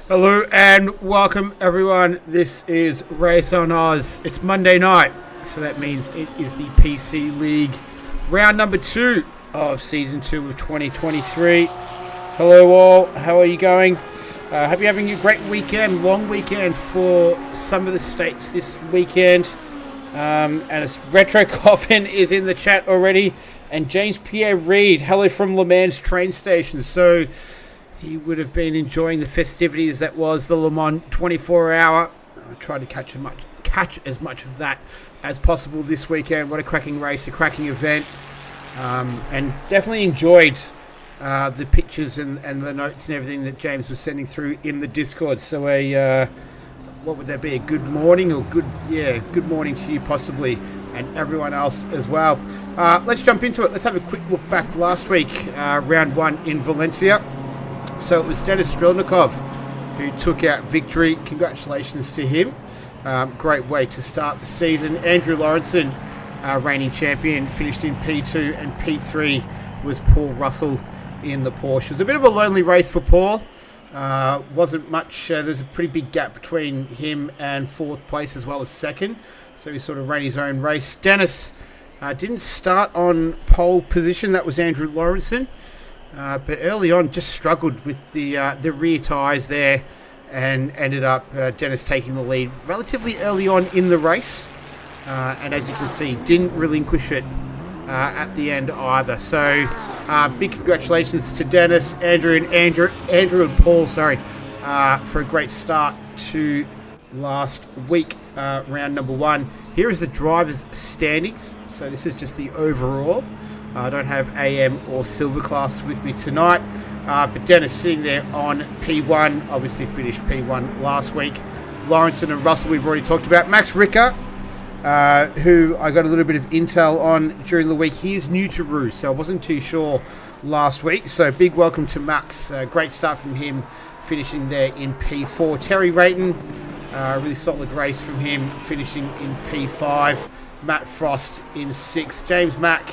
Hello and welcome everyone. This is Race on Oz. It's Monday night, so that means it is the PC League round number 2 of season 2 of 2023. Hello all, how are you going? Hope you're having a great weekend, long weekend for some of the states this weekend. And it's Retro Coffin is in the chat already, and James Pierre Reed, hello from Le Mans train station. So he would have been enjoying the festivities that was the Le Mans 24-hour. I tried to catch as much of that as possible this weekend. What a cracking race, a cracking event. And definitely enjoyed the pictures and the notes and everything that James was sending through in the Discord. So what would that be? A good morning or good morning to you possibly, and everyone else as well. Let's jump into it. Let's have a quick look back last week, round 1 in Valencia. So it was Denis Strelnikov who took out victory. Congratulations to him. Great way to start the season. Andrew Lawrenson, reigning champion, finished in P2, and P3 was Paul Russell in the Porsche. It was a bit of a lonely race for Paul. Wasn't much. There's a pretty big gap between him and 4th place as well as 2nd. So he sort of ran his own race. Denis didn't start on pole position. That was Andrew Lawrenson. But early on just struggled with the rear tyres there, and ended up Denis taking the lead relatively early on in the race. And as you can see, didn't relinquish it at the end either. So big congratulations to Denis, Andrew and Paul, for a great start to last week, round number 1. Here is the drivers' standings. So this is just the overall. I don't have AM or Silver class with me tonight, but Denis sitting there on P1, obviously finished P1 last week. Lawrenson and Russell we've already talked about. Max Ricker, who I got a little bit of intel on during the week. He is new to Roo, so I wasn't too sure last week. So big welcome to Max. Great start from him, finishing there in P4. Terry Rayton, really solid race from him, finishing in P5. Matt Frost in 6th. James Mack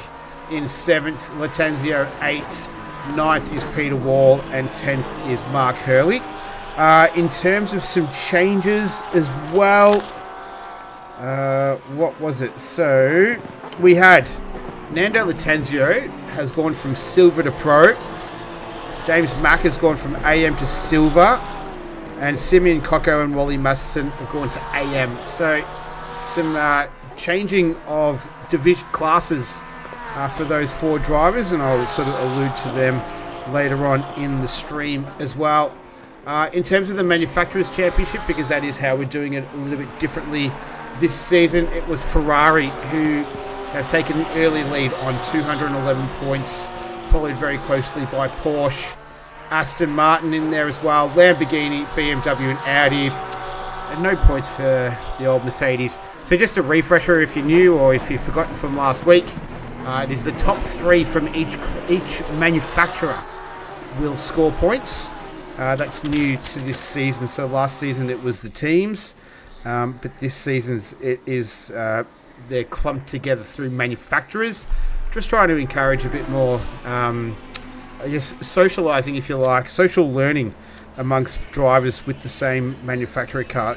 in 7th, Latanzio 8th, 9th is Peter Wall, and 10th is Mark Hurley. In terms of some changes as well, what was it? So we had Nando Latanzio has gone from Silver to Pro. James Mack has gone from AM to Silver, and Simeon Coco and Wally Masterson have gone to AM. So some changing of division classes for those 4 drivers, and I'll sort of allude to them later on in the stream as well. In terms of the Manufacturers' Championship, because that is how we're doing it a little bit differently this season, it was Ferrari who have taken the early lead on 211 points, followed very closely by Porsche, Aston Martin in there as well, Lamborghini, BMW and Audi, and no points for the old Mercedes. So just a refresher if you're new or if you've forgotten from last week, it is the top 3 from each manufacturer will score points. That's new to this season. So last season it was the teams, but this season it is they're clumped together through manufacturers. Just trying to encourage a bit more, I guess, socialising, if you like, social learning amongst drivers with the same manufacturer car.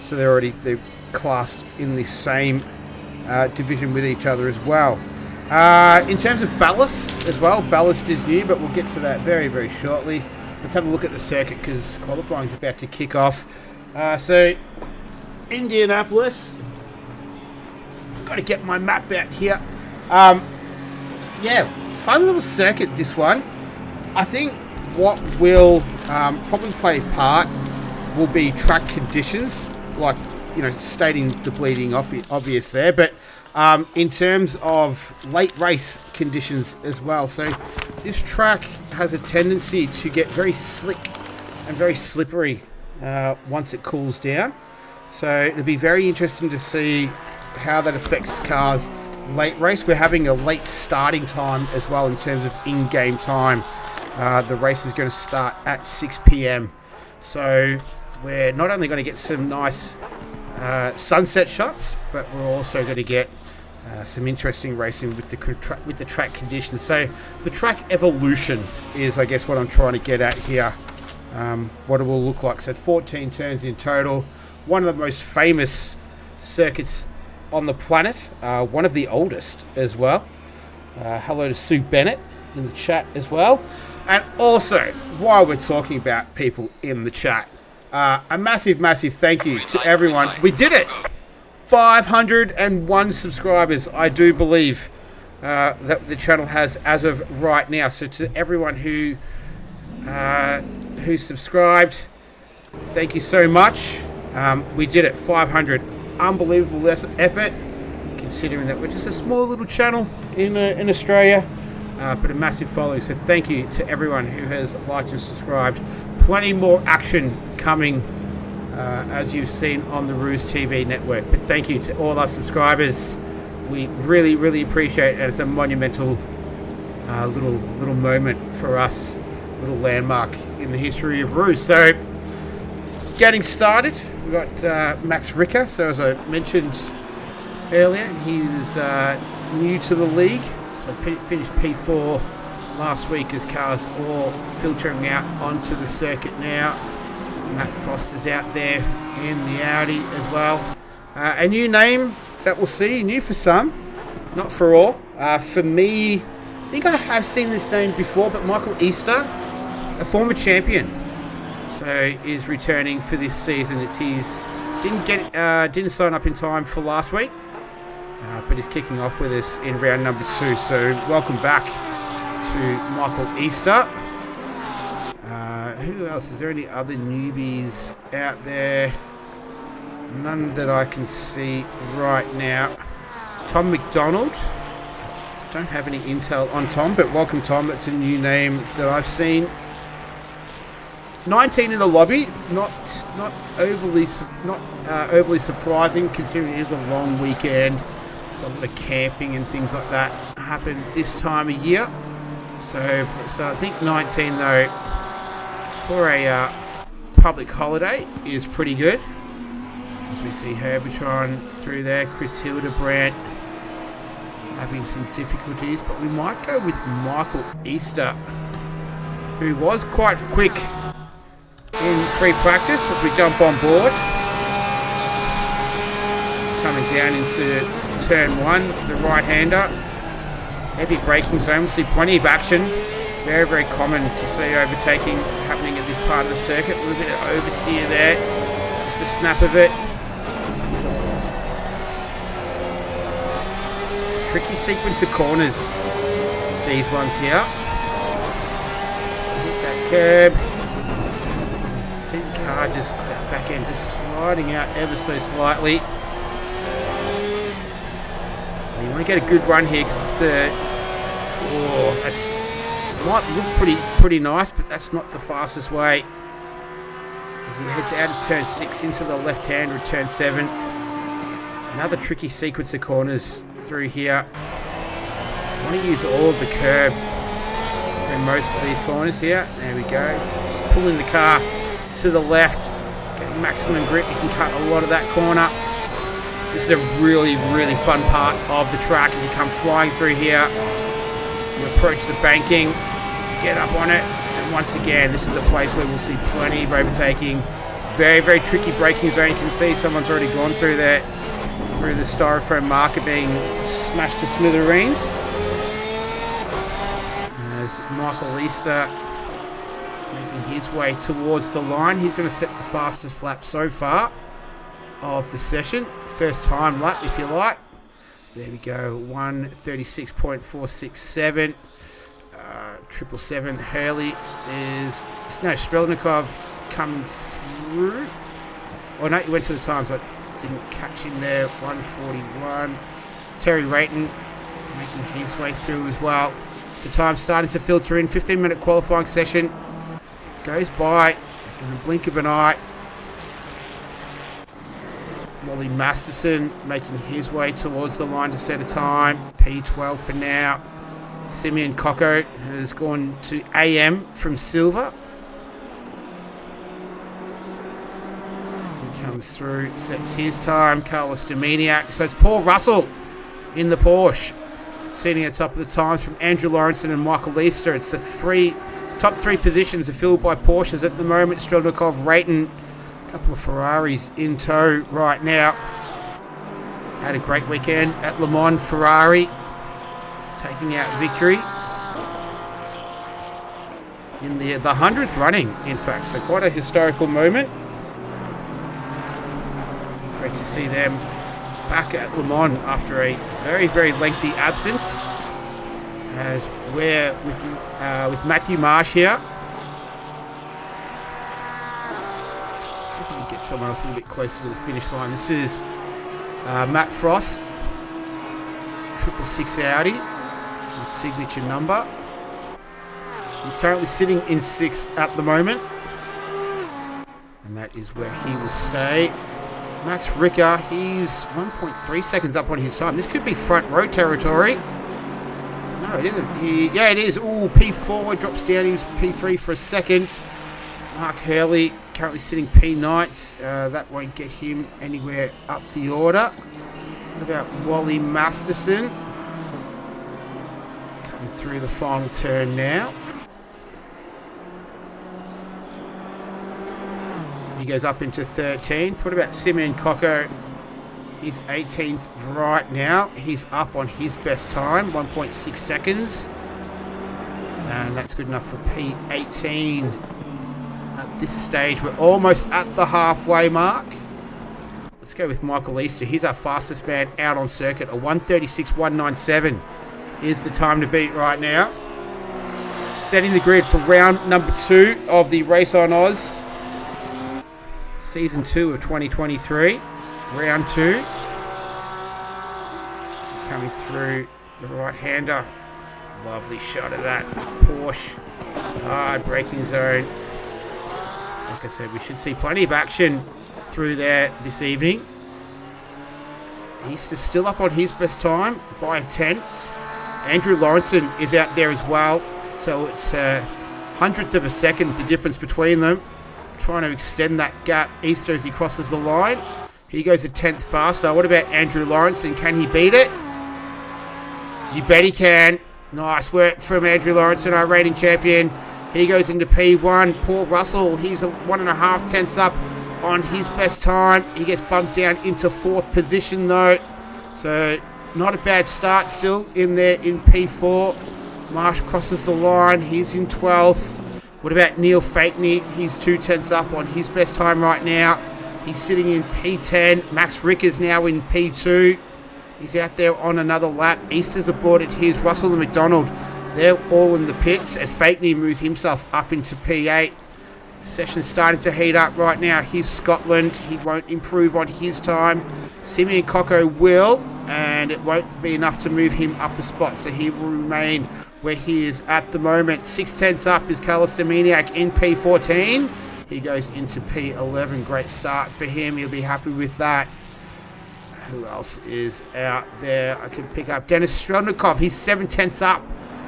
So they're classed in the same division with each other as well. In terms of ballast as well, ballast is new, but we'll get to that very, very shortly. Let's have a look at the circuit because qualifying is about to kick off. So, Indianapolis. Got to get my map out here. Fun little circuit, this one. I think what will probably play a part will be track conditions, like, stating the bleeding obvious there, but in terms of late race conditions as well. So this track has a tendency to get very slick and very slippery once it cools down. So it'll be very interesting to see how that affects cars late race. We're having a late starting time as well in terms of in-game time. The race is going to start at 6 p.m. So we're not only going to get some nice sunset shots, but we're also going to get some interesting racing with the track conditions. So the track evolution is, I guess, what I'm trying to get at here. what it will look like. So 14 turns in total. One of the most famous circuits on the planet. One of the oldest as well. Hello to Sue Bennett in the chat as well. And also, while we're talking about people in the chat, a massive thank you to everyone. We did it! 501 subscribers, I do believe, that the channel has as of right now. So to everyone who subscribed, thank you so much. We did it, 500. Unbelievable effort, considering that we're just a small little channel in Australia, but a massive following. So thank you to everyone who has liked and subscribed. Plenty more action coming, as you've seen on the Ruse TV network. But thank you to all our subscribers. We really appreciate it, and it's a monumental little moment for us, little landmark in the history of Ruse. So getting started, we've got Max Ricker. So as I mentioned earlier, he's new to the league, so finished P4 last week as cars all filtering out onto the circuit now. Matt Foster's out there in the Audi as well. A new name that we'll see, new for some, not for all. For me, I think I have seen this name before, but Michael Easter, a former champion, so is returning for this season. It's his didn't sign up in time for last week, but he's kicking off with us in round number 2. So welcome back to Michael Easter. Who else? Is there any other newbies out there? None that I can see right now. Tom McDonald. Don't have any intel on Tom, but welcome Tom. That's a new name that I've seen. 19 in the lobby. Not overly surprising, considering it is a long weekend. So a lot of camping and things like that happen this time of year. So I think 19 though, for a public holiday, is pretty good. As we see Herbertron through there, Chris Hildebrandt having some difficulties, but we might go with Michael Easter, who was quite quick in free practice as we jump on board. Coming down into turn 1, the right-hander. Heavy braking zone, we'll see plenty of action. Very common to see overtaking happening at this part of the circuit. A little bit of oversteer there, just a snap of it. It's a tricky sequence of corners, these ones here. Hit that curb. See the car just, that back end just sliding out ever so slightly. You want to get a good run here because it's might look pretty nice, but that's not the fastest way. As he heads out of turn 6 into the left-hander of turn 7. Another tricky sequence of corners through here. I want to use all of the curb for most of these corners here. There we go. Just pulling the car to the left, getting maximum grip. You can cut a lot of that corner. This is a really fun part of the track. As you come flying through here, you approach the banking, get up on it, and once again, this is the place where we'll see plenty of overtaking. Very tricky braking zone. You can see someone's already gone through there, through the styrofoam marker being smashed to smithereens. As Michael Easter making his way towards the line, he's going to set the fastest lap so far of the session. First time lap, if you like. There we go, 1:36.467. 777 Hurley is Strelnikov coming through. Oh no, he went to the times. I didn't catch him there. 1:41. Terry Rayton making his way through as well. So time starting to filter in. 15-minute qualifying session goes by in the blink of an eye. Wally Masterson making his way towards the line to set a time. P12 for now. Simeon Coco has gone to AM from silver. He comes through, sets his time. Carlos Dominiak. So it's Paul Russell in the Porsche, sitting at top of the times from Andrew Lawrenson and Michael Easter. It's a 3 Top 3 positions are filled by Porsches at the moment. Strelnikov, Rayton, a couple of Ferraris in tow right now. Had a great weekend at Le Mans. Ferrari taking out victory in the 100th running, in fact. So quite a historical moment. Great to see them back at Le Mans after a very, very lengthy absence. As we're with Matthew Marsh here. See if we can get someone else a little bit closer to the finish line. This is Matt Frost, 666 Audi, his signature number. He's currently sitting in 6th at the moment, and that is where he will stay. Max Ricker, he's 1.3 seconds up on his time. This could be front row territory. No, it isn't. Yeah, it is. Ooh, P4 drops down. He was P3 for a second. Mark Hurley currently sitting P9th. That won't get him anywhere up the order. What about Wally Masterson? Coming through the final turn now. He goes up into 13th. What about Simeon Coco? He's 18th right now. He's up on his best time, 1.6 seconds. And that's good enough for P18. At this stage, we're almost at the halfway mark. Let's go with Michael Easter. He's our fastest man out on circuit. A 1:36.197 is the time to beat right now. Setting the grid for round number 2 of the Race on Oz. Season 2 of 2023. Round 2. She's coming through the right-hander. Lovely shot of that. Porsche. Hard braking zone. Like I said, we should see plenty of action through there this evening. He's still up on his best time by a 10th. Andrew Lawrenson is out there as well. So it's a hundredth of a second, the difference between them. Trying to extend that gap. Easter as he crosses the line. He goes a 10th faster. What about Andrew Lawrenson? Can he beat it? You bet he can. Nice work from Andrew Lawrenson, our reigning champion. He goes into P1. Paul Russell, he's a 1.5 tenths up on his best time. He gets bumped down into 4th position though. So not a bad start still in there in P4. Marsh crosses the line. He's in 12th. What about Neil Fakeney? He's 2 tenths up on his best time right now. He's sitting in P10. Max Rick is now in P2. He's out there on another lap. Easter's aborted his. Russell and McDonald, they're all in the pits as Fakeney moves himself up into P8. Session's starting to heat up right now. Here's Scotland. He won't improve on his time. Simeon Coco will, and it won't be enough to move him up a spot, so he will remain where he is at the moment. 6 tenths up is Carlos Dominiak in P14. He goes into P11. Great start for him. He'll be happy with that. Who else is out there? I can pick up Denis Strelnikov. He's 7 tenths up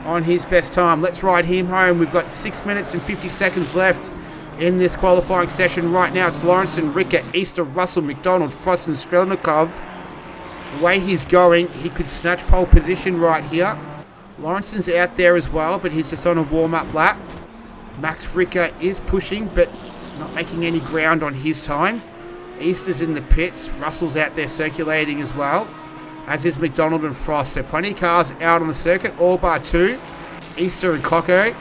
on his best time. Let's ride him home. We've got 6 minutes and 50 seconds left in this qualifying session. Right now it's Lawrenson, Ricker, Easter, Russell, McDonald, Frost and Strelnikov. The way he's going, he could snatch pole position right here. Lawrenson's out there as well, but he's just on a warm-up lap. Max Ricker is pushing, but not making any ground on his time. Easter's in the pits. Russell's out there circulating as well, as is McDonald and Frost. So plenty of cars out on the circuit, all bar 2. Easter and Coco.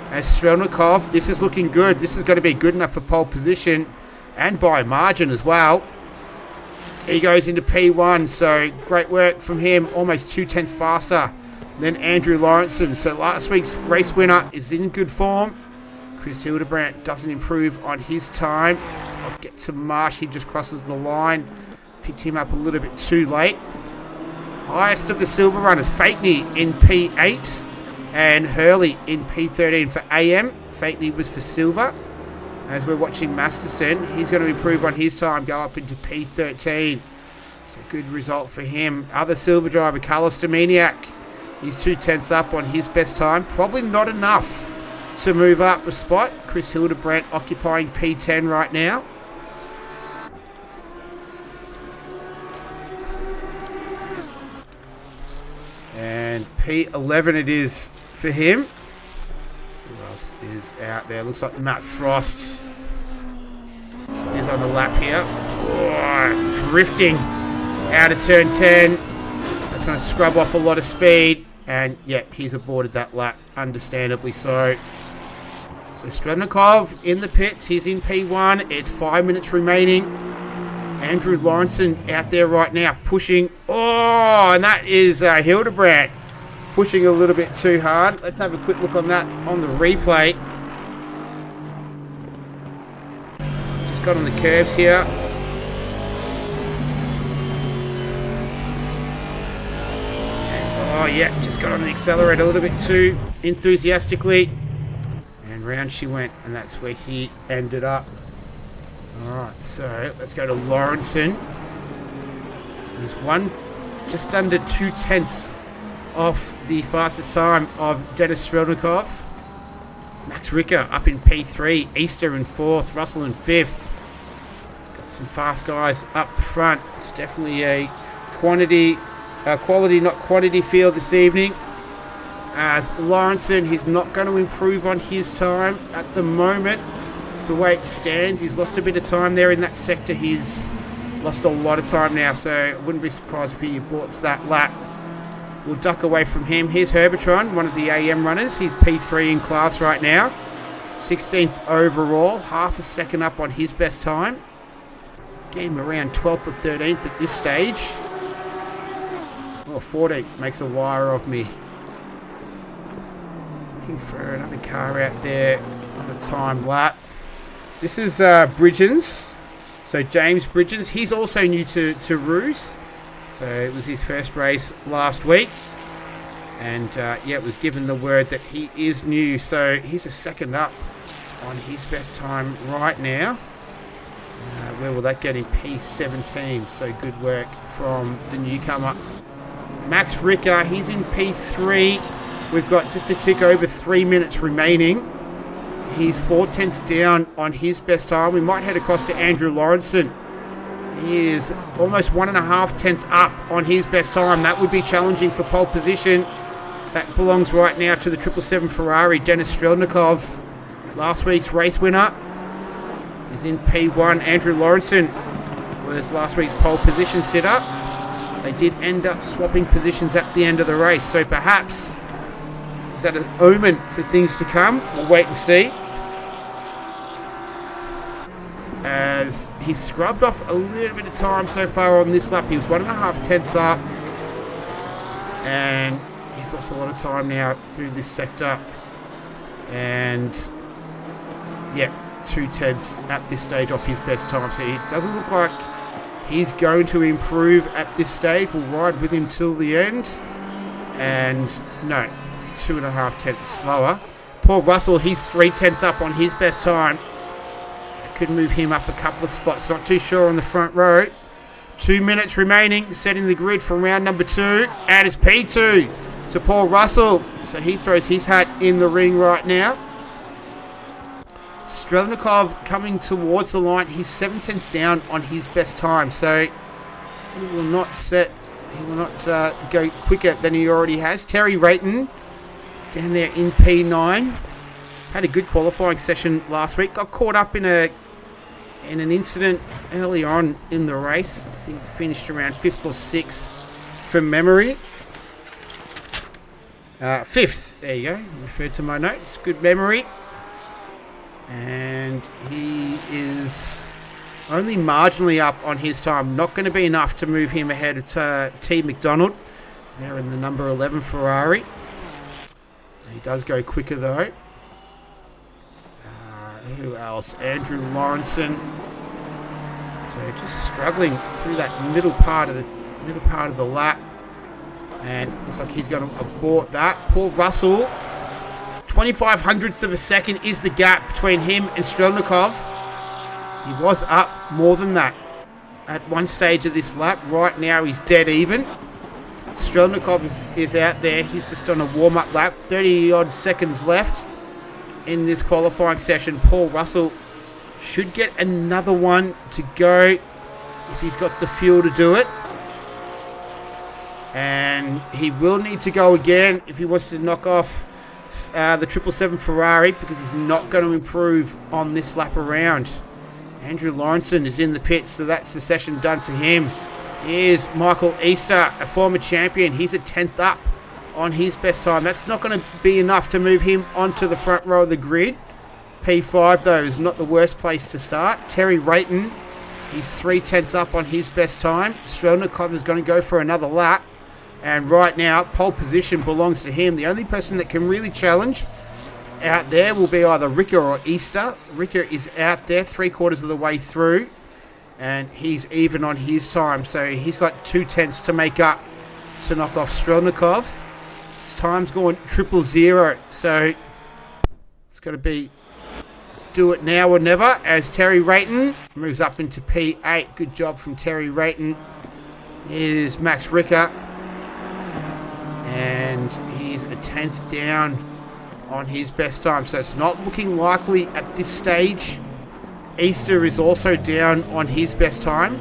As Strelnikov, this is looking good. This is going to be good enough for pole position and by margin as well. He goes into P1, so great work from him. Almost 2 tenths faster than Andrew Lawrenson. So last week's race winner is in good form. Chris Hildebrandt doesn't improve on his time. I'll get to Marsh. He just crosses the line. Picked him up a little bit too late. Highest of the silver runners, Fakeney in P8 and Hurley in P13 for AM. Fakeney was for silver. As we're watching Masterson, he's going to improve on his time, go up into P13. So good result for him. Other silver driver, Carlos Dominiak. He's 2 tenths up on his best time. Probably not enough to move up a spot. Chris Hildebrandt occupying P10 right now. And P11 it is for him. Who else is out there? Looks like Matt Frost is on the lap here. Oh, drifting out of turn 10. That's going to scrub off a lot of speed. And, yeah, he's aborted that lap, understandably so. So, Strebnikov in the pits. He's in P1. It's 5 minutes remaining. Andrew Lawrenson out there right now pushing. Oh, and that is Hildebrandt pushing a little bit too hard. Let's have a quick look on that on the replay. Just got on the curves here. Oh, yeah, just got on the accelerator a little bit too enthusiastically. And round she went, and that's where he ended up. Alright, so let's go to Lawrenson. He's just under 2/10 off the fastest time of Denis Strelnikov. Max Ricker up in P3, Easter in 4th, Russell in 5th. Got some fast guys up the front. It's definitely a quality not quantity field this evening. As Lawrenson, he's not going to improve on his time at the moment. The way it stands, he's lost a bit of time there in that sector. He's lost a lot of time now, so I wouldn't be surprised if he aborts that lap. We'll duck away from him. Here's Herbertron, one of the AM runners. He's P3 in class right now. 16th overall, half a second up on his best time. Getting him around 12th or 13th at this stage. Oh, 14th makes a liar of me. Looking for another car out there on a timed lap. This is Bridgens. So James Bridgens. He's also new to Roos. So it was his first race last week. And yeah, it was given the word that he is new. So he's a second up on his best time right now. Where will that get him? P17. So good work from the newcomer. Max Ricker, he's in P3. We've got just a tick over 3 minutes remaining. He's 4/10 down on his best time. We might head across to Andrew Lawrenson. He is almost 1.5 tenths up on his best time. That would be challenging for pole position. That belongs right now to the 777 Ferrari, Denis Strelnikov. Last week's race winner is in P1. Andrew Lawrenson was last week's pole position sitter. They did end up swapping positions at the end of the race, so perhaps is that an omen for things to come? We'll wait and see. As he scrubbed off a little bit of time so far on this lap. He was 1.5 tenths up. And he's lost a lot of time now through this sector. And yeah, 2 tenths at this stage off his best time. So it doesn't look like he's going to improve at this stage. We'll ride with him till the end. And no, 2.5 tenths slower. Paul Russell, he's 3 tenths up on his best time. Could move him up a couple of spots. Not too sure on the front row. 2 minutes remaining. Setting the grid for round number 2. And it's P2 to Paul Russell. So he throws his hat in the ring right now. Strelnikov coming towards the line. He's 7 tenths down on his best time. So he will not go quicker than he already has. Terry Rayton down there in P9. Had a good qualifying session last week. Got caught up in an incident early on in the race. I think finished around 5th or 6th from memory. 5th. There you go. Referred to my notes. Good memory. And he is only marginally up on his time. Not going to be enough to move him ahead of T. McDonald. They're in the number 11 Ferrari. He does go quicker though. Who else? Andrew Lawrenson. So just struggling through that middle part of the lap. And looks like he's going to abort that. Paul Russell, 25 hundredths of a second is the gap between him and Strelnikov. He was up more than that at one stage of this lap. Right now he's dead even. Strelnikov is out there. He's just on a warm-up lap. 30 odd seconds left in this qualifying session. Paul Russell should get another one to go if he's got the fuel to do it. And he will need to go again if he wants to knock off the 777 Ferrari because he's not going to improve on this lap around. Andrew Lawrenson is in the pits, so that's the session done for him. Here's Michael Easter, a former champion. He's a 10th up on his best time. That's not going to be enough to move him onto the front row of the grid. P5, though, is not the worst place to start. Terry Rayton, he's 3/10 up on his best time. Strelnikov is going to go for another lap. And right now, pole position belongs to him. The only person that can really challenge out there will be either Ricker or Easter. Ricker is out there 3/4 of the way through. And he's even on his time. So he's got 2/10 to make up to knock off Strelnikov. His time's going 000. So it's got to be do it now or never as Terry Rayton moves up into P8. Good job from Terry Rayton. Here's Max Ricker. And he's a 10th down on his best time. So it's not looking likely at this stage. Easter is also down on his best time.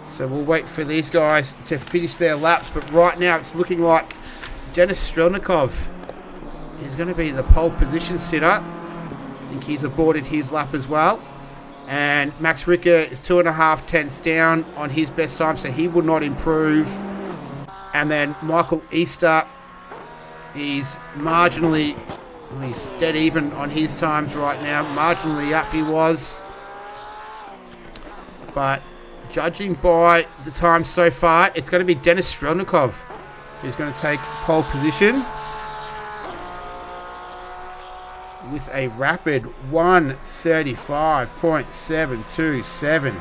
So we'll wait for these guys to finish their laps. But right now it's looking like Denis Strelnikov is going to be the pole position sitter. I think he's aborted his lap as well. And Max Ricker is 2.5 down on his best time, so he will not improve. And then Michael Easter is marginally, he's dead even on his times right now. Marginally up he was. But judging by the time so far, it's going to be Denis Strelnikov who's going to take pole position with a rapid 1:35.727.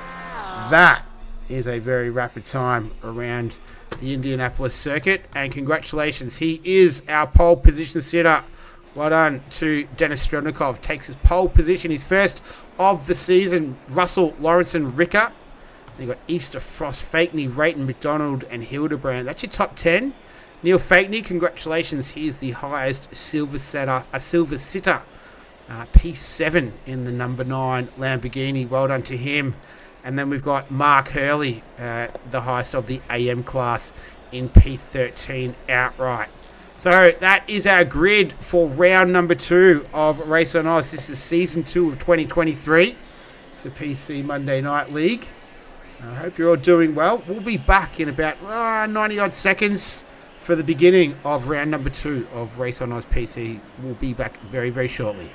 That is a very rapid time around the Indianapolis circuit, and congratulations, he is our pole position sitter. Well done to Denis Strelnikov. Takes his pole position, his first of the season. Russell, Lawrenson, Ricker. Then you've got Easter, Frost, Fakeney, Rayton, McDonald, and Hildebrand. That's your top 10. Neil Fakeney, congratulations. He is the highest silver sitter. P7 in the number 9 Lamborghini. Well done to him. And then we've got Mark Hurley, the highest of the AM class in P13 outright. So that is our grid for round number 2 of Race on Oz. This is season 2 of 2023. It's the PC Monday Night League. I hope you're all doing well. We'll be back in about 90 odd seconds for the beginning of round number 2 of Race on Oz PC. We'll be back very, very shortly.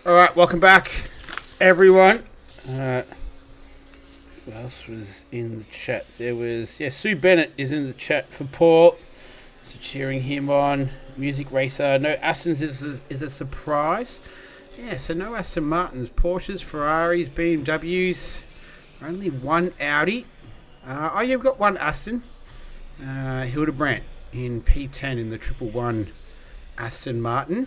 All right, welcome back, everyone. Who else was in the chat? There was, Sue Bennett is in the chat for Paul. So cheering him on. Music Racer. No Astons is a surprise. Yeah, so no Aston Martins, Porsches, Ferraris, BMWs. Only one Audi. We've got one Aston. Hildebrand in P10 in the 111 Aston Martin.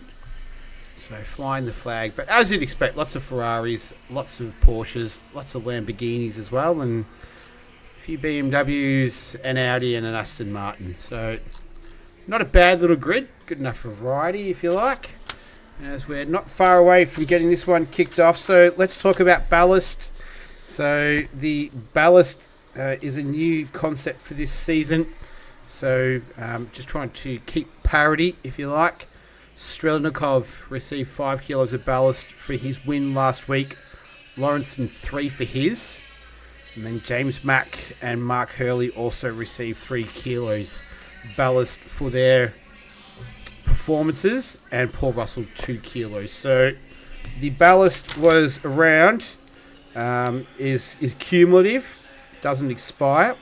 So flying the flag, but as you'd expect, lots of Ferraris, lots of Porsches, lots of Lamborghinis as well, and a few BMWs, an Audi and an Aston Martin. So not a bad little grid. Good enough for variety, if you like. As we're not far away from getting this one kicked off. So let's talk about ballast. So the ballast is a new concept for this season. So just trying to keep parity, if you like. Strelnikov received 5 kilos of ballast for his win last week. Lawrenson 3 for his. And then James Mack and Mark Hurley also received 3 kilos ballast for their performances, and Paul Russell 2 kilos. So the ballast was around, is cumulative, doesn't expire.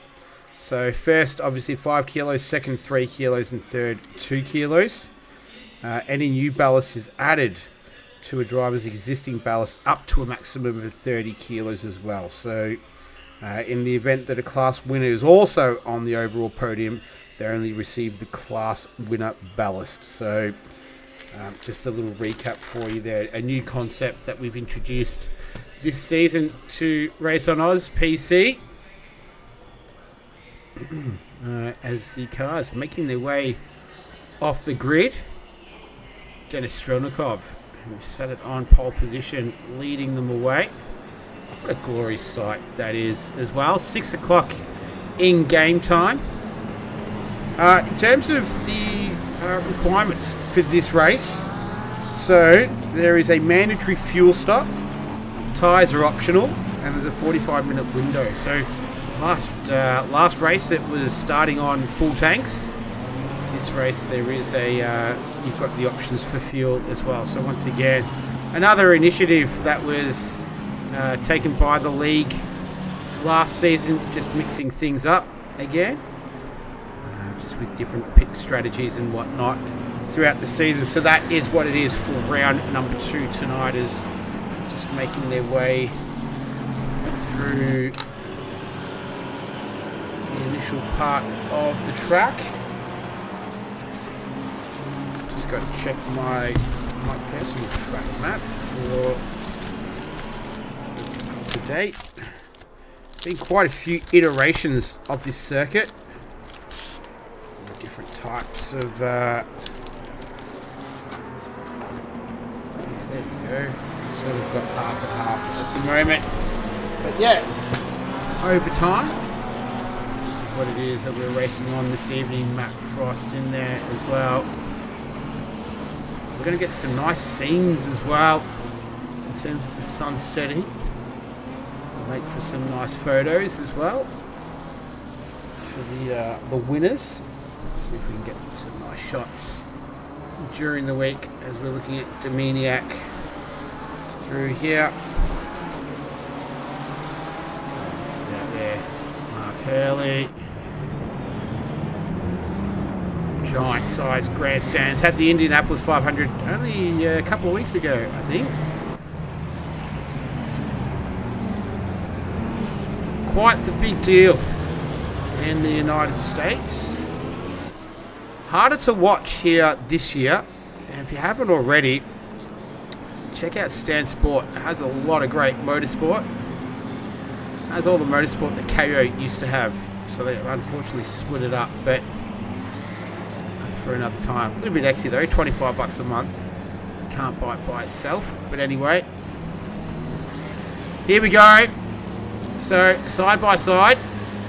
So first obviously 5 kilos, second 3 kilos, and third 2 kilos. Any new ballast is added to a driver's existing ballast up to a maximum of 30 kilos as well. So in the event that a class winner is also on the overall podium, they only receive the class winner ballast. So just a little recap for you there. A new concept that we've introduced this season to Race on Oz PC. As the cars making their way off the grid. Denis Strelnikov, who sat it on pole position, leading them away. What a glorious sight that is as well. 6 o'clock in game time. In terms of the requirements for this race, so there is a mandatory fuel stop, tyres are optional, and there's a 45-minute window. So last race it was starting on full tanks. This race there is you've got the options for fuel as well. So once again, another initiative that was taken by the league last season, just mixing things up again. Just with different pit strategies and whatnot throughout the season. So that is what it is for round number 2 tonight, is just making their way through the initial part of the track. Just got to check my personal track map for up to date. Been quite a few iterations of this circuit. Different types of yeah, there we go. Sort of got half and half at the moment, but yeah, over time this is what it is that we're racing on this evening. Matt Frost in there as well. We're going to get some nice scenes as well in terms of the sun setting. We'll make for some nice photos as well for the winners. See if we can get some nice shots during the week as we're looking at Dominiak through here. Out there, Mark Hurley. Giant sized grandstands. Had the Indianapolis 500 only a couple of weeks ago, I think. Quite the big deal in the United States. Harder to watch here this year, and if you haven't already, check out Stan Sport. It has a lot of great motorsport. It has all the motorsport that KO used to have, so they unfortunately split it up, but that's for another time. A little bit extra though, $25 a month. Can't buy it by itself, but anyway. Here we go. So side by side,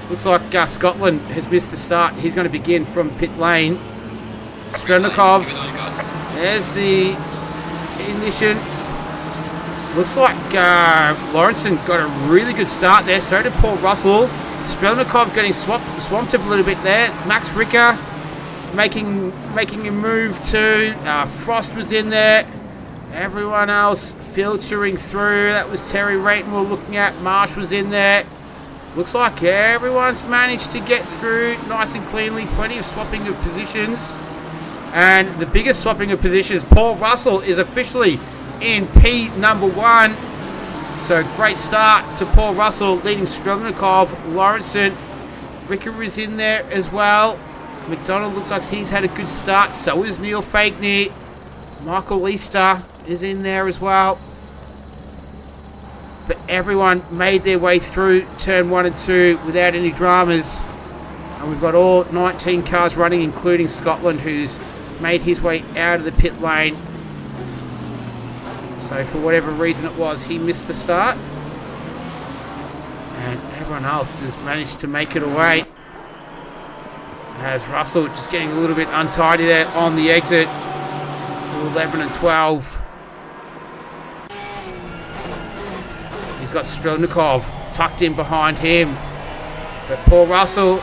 looks like Scotland has missed the start. He's going to begin from pit lane. Strelnikov, there's the ignition. Looks like Lawrenson got a really good start there. So did Paul Russell. Strelnikov getting swamped up a little bit there. Max Ricker making a move too. Frost was in there. Everyone else filtering through. That was Terry Rayton we're looking at. Marsh was in there. Looks like everyone's managed to get through nice and cleanly. Plenty of swapping of positions. And the biggest swapping of positions, Paul Russell is officially in P number 1. So great start to Paul Russell, leading Strelnikov. Lawrenson, Ricker is in there as well. McDonald looks like he's had a good start. So is Neil Fakeney. Michael Easter is in there as well. but everyone made their way through turn 1 and 2 without any dramas. And we've got all 19 cars running, including Scotland, who's made his way out of the pit lane. So for whatever reason it was, he missed the start. And everyone else has managed to make it away. As Russell just getting a little bit untidy there on the exit. 11 and 12. He's got Strelnikov tucked in behind him. But poor Russell,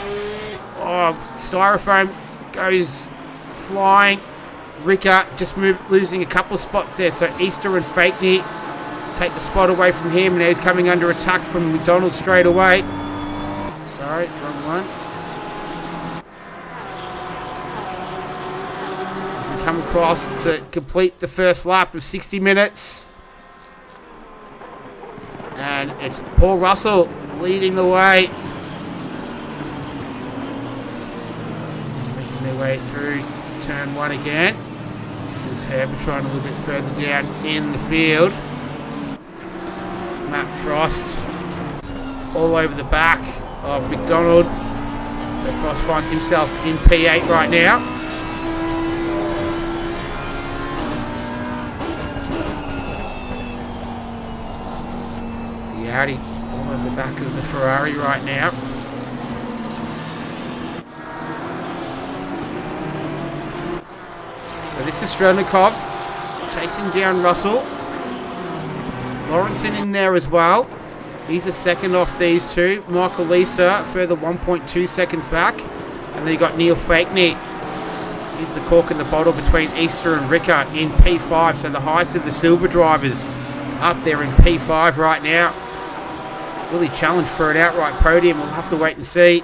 styrofoam goes flying. Ricker just losing a couple of spots there. So Easter and Fakeney take the spot away from him. And he's coming under attack from McDonald straight away. Sorry, wrong one. As we come across to complete the first lap of 60 minutes. And it's Paul Russell leading the way. Making their way through turn 1 again. This is Herbertron a little bit further down in the field. Matt Frost all over the back of McDonald. So Frost finds himself in P8 right now. The Audi all over the back of the Ferrari right now. So this is Strelnikov chasing down Russell. Lawrenson in there as well. He's a second off these two. Michael Easter further 1.2 seconds back. And then you got Neil Fakeney. He's the cork in the bottle between Easter and Ricker in P5. So the highest of the silver drivers up there in P5 right now. Really challenged for an outright podium. We'll have to wait and see.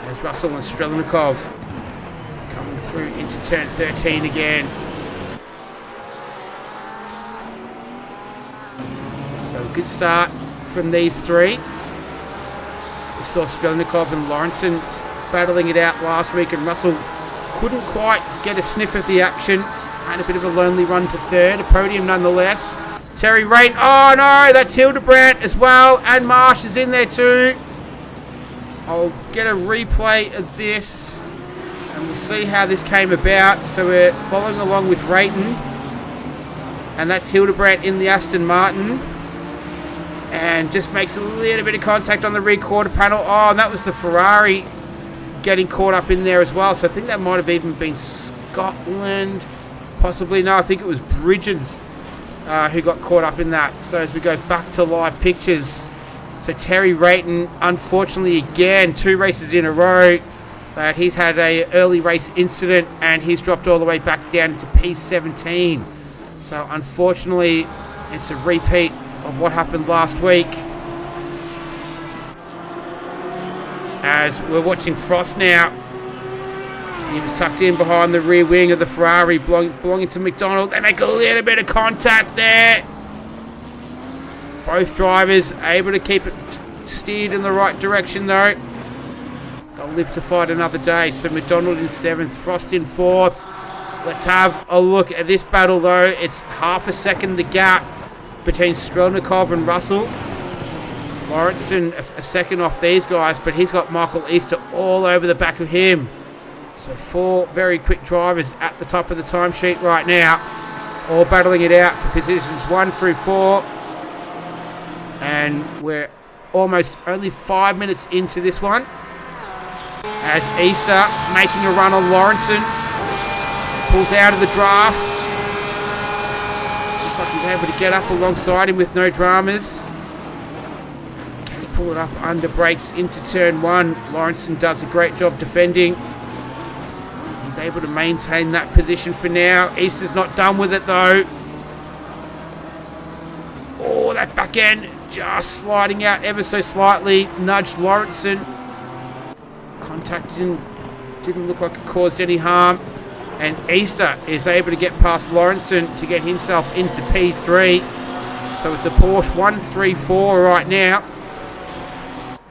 As Russell and Strelnikov coming through into turn 13 again. So a good start from these three. We saw Strelnikov and Lawrenson battling it out last week, and Russell couldn't quite get a sniff of the action. Had a bit of a lonely run to third, a podium nonetheless. Terry Rain, oh no, that's Hildebrandt as well, and Marsh is in there too. I'll get a replay of this and we'll see how this came about. So we're following along with Rayton, and that's Hildebrandt in the Aston Martin, and just makes a little bit of contact on the rear quarter panel. Oh, and that was the Ferrari getting caught up in there as well. So I think that might have even been Scotland, possibly. No, I think it was Bridges who got caught up in that. So as we go back to live pictures, so Terry Rayton, unfortunately again, 2 races in a row, that he's had a early race incident and he's dropped all the way back down into P17. So unfortunately, it's a repeat of what happened last week. As we're watching Frost now, he was tucked in behind the rear wing of the Ferrari belonging to McDonald. They make a little bit of contact there. Both drivers able to keep it steered in the right direction though. They'll live to fight another day. So McDonald in 7th, Frost in 4th. Let's have a look at this battle though. It's half a second the gap between Strelnikov and Russell. Lawrenson a second off these guys, but he's got Michael Easter all over the back of him. So 4 very quick drivers at the top of the timesheet right now, all battling it out for positions 1 through 4. And we're almost only 5 minutes into this one. As Easter making a run on Lawrenson, pulls out of the draft. Looks like he's able to get up alongside him with no dramas. Can he pull it up under brakes into turn 1? Lawrenson does a great job defending. He's able to maintain that position for now. Easter's not done with it though. Oh, that back end just sliding out ever so slightly. Nudged Lawrenson. Contact didn't look like it caused any harm. And Easter is able to get past Lawrenson to get himself into P3. So it's a Porsche 134 right now.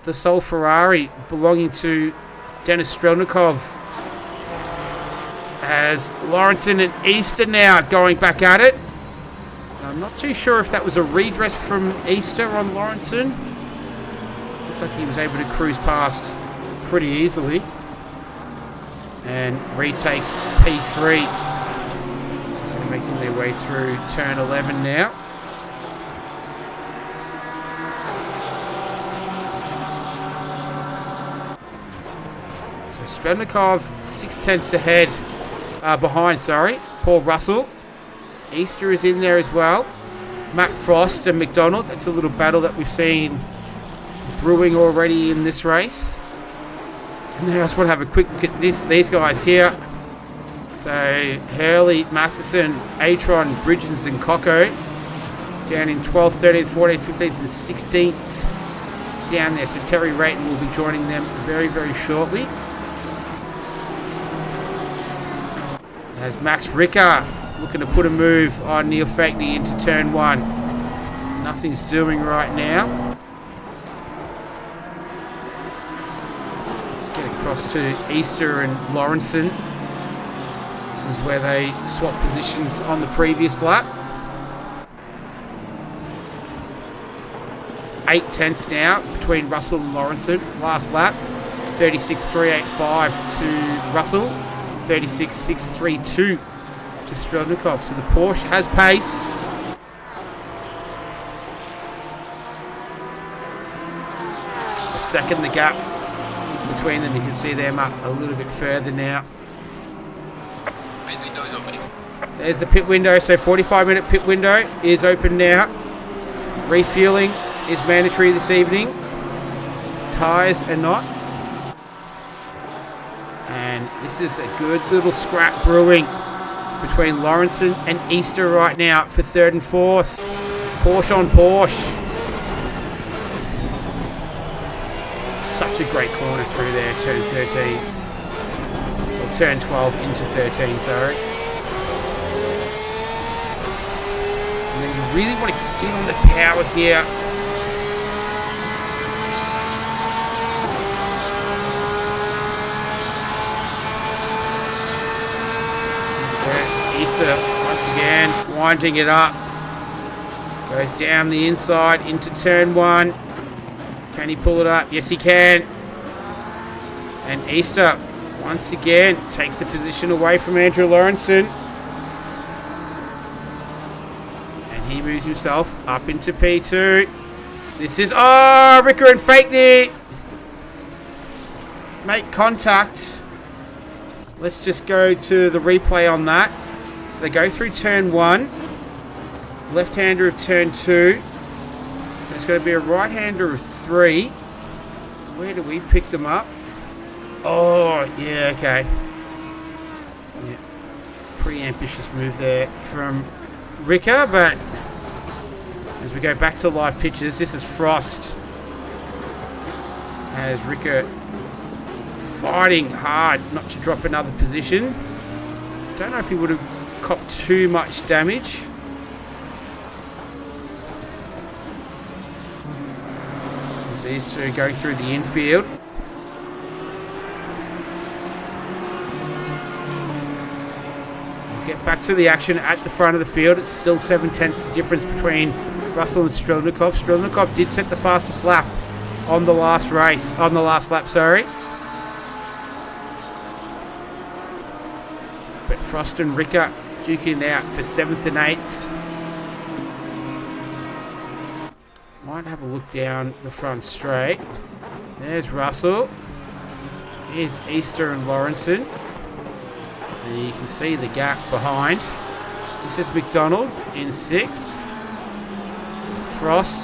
The sole Ferrari belonging to Denis Strelnikov. As Lawrenson and Easter now going back at it. I'm not too sure if that was a redress from Easter on Lawrenson. Looks like he was able to cruise past pretty easily. And retakes P3. So making their way through turn 11 now. So Strelnikov 6/10 ahead, behind, Paul Russell. Easter is in there as well. Matt Frost and McDonald. That's a little battle that we've seen brewing already in this race. And then I just want to have a quick look at these guys here. So Hurley, Masterson, Atron, Bridgens and Coco down in 12th, 13th, 14th, 15th and 16th down there. So Terry Rayton will be joining them very, very shortly. As Max Ricker looking to put a move on Neil Fakney into turn 1. Nothing's doing right now. Let's get across to Easter and Lawrenson. This is where they swap positions on the previous lap. 8/10 now between Russell and Lawrenson. Last lap, 36.385 to Russell. 36.632 to Strelnikov. So the Porsche has pace. A second the gap between them. You can see them up a little bit further now. Pit window is opening. There's the pit window. So 45-minute pit window is open now. Refueling is mandatory this evening. Tyres are not. And this is a good little scrap brewing between Lawrenson and Easter right now for 3rd and 4th. Porsche on Porsche. Such a great corner through there, turn 13. Or turn 12 into 13, sorry. And then you really want to get on the power here. Easter once again winding it up, goes down the inside into turn 1. Can he pull it up? Yes, he can. And Easter once again takes a position away from Andrew Lawrenson, and he moves himself up into P2. This is Ricker and Fakney make contact. Let's just go to the replay on that. They go through turn 1, left-hander of turn 2. There's going to be a right-hander of 3. Where do we pick them up? Oh, yeah, okay. Yeah, pretty ambitious move there from Ricker, but as we go back to live pictures, this is Frost. As Ricker fighting hard not to drop another position. Don't know if he would have copped too much damage. As these two going through the infield. We'll get back to the action at the front of the field. It's still 7/10 the difference between Russell and Strelnikov. Strelnikov did set the fastest lap on the last lap, sorry. But Frost and Ricker duking out for 7th and 8th. Might have a look down the front straight. There's Russell. Here's Easter and Lawrenson. And you can see the gap behind. This is McDonald in 6th. Frost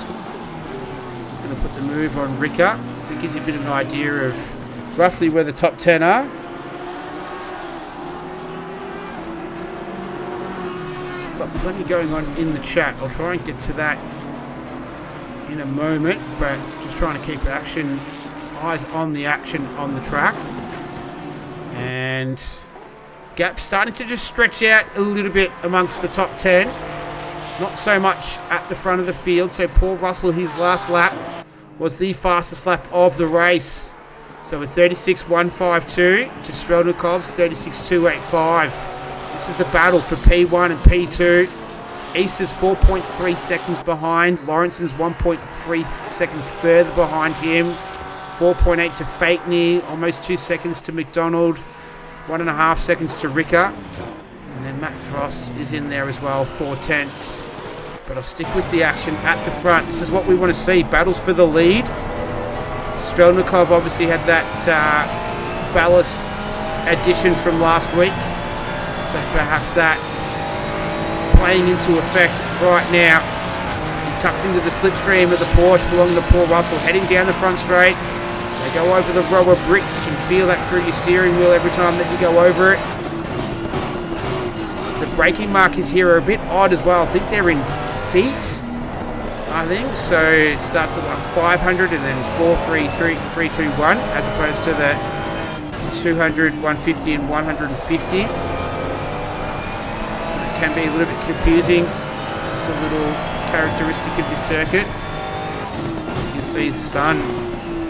going to put the move on Ricker. So it gives you a bit of an idea of roughly where the top 10 are. Got plenty going on in the chat. I'll try and get to that in a moment, but just trying to keep eyes on the action on the track. And gap starting to just stretch out a little bit amongst the top 10. Not so much at the front of the field. So Paul Russell, his last lap was the fastest lap of the race. So with 36.152 to Strelnikov's 36.285. This is the battle for P1 and P2. East is 4.3 seconds behind. Lawrenson's 1.3 seconds further behind him. 4.8 to Fakeney, almost 2 seconds to McDonald, 1.5 seconds to Ricker. And then Matt Frost is in there as well, 4/10. But I'll stick with the action at the front. This is what we want to see, battles for the lead. Strelnikov obviously had that ballast addition from last week. So perhaps that playing into effect right now. He tucks into the slipstream of the Porsche belonging to Paul Russell, heading down the front straight. They go over the row of bricks. You can feel that through your steering wheel every time that you go over it. The braking markers here are a bit odd as well. I think they're in feet, so it starts at like 500 and then 43321 as opposed to the 200, 150 and 150. So it can be a little bit confusing, just a little characteristic of this circuit. As you can see, the sun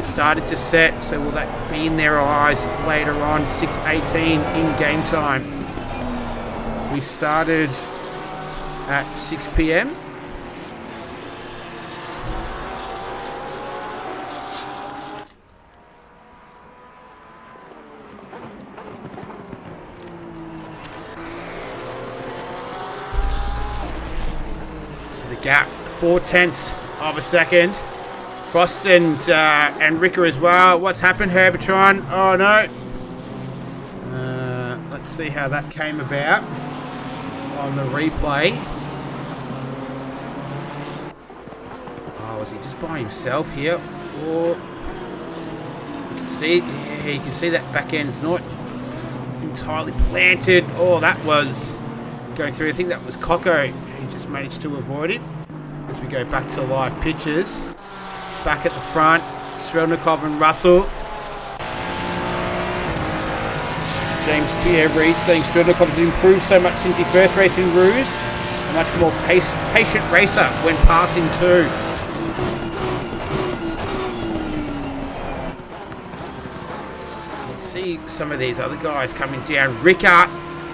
started to set, so will that be in their eyes later on? 6:18 in game time. We started at 6 p.m. So the gap, 4/10 of a second. Frost and Ricker as well. What's happened, Herbertron? Oh no. Let's see how that came about on the replay. Oh, was he just by himself here? Or you can see, yeah, you can see that back end's not entirely planted. Oh, that was going through. I think that was Coco. He just managed to avoid it. As we go back to live pictures. Back at the front, Strelnikov and Russell. James Pierre Reid saying Strelnikov has improved so much since he first raced in Rouge. A much more patient racer when passing too. Let's see some of these other guys coming down. Ricker,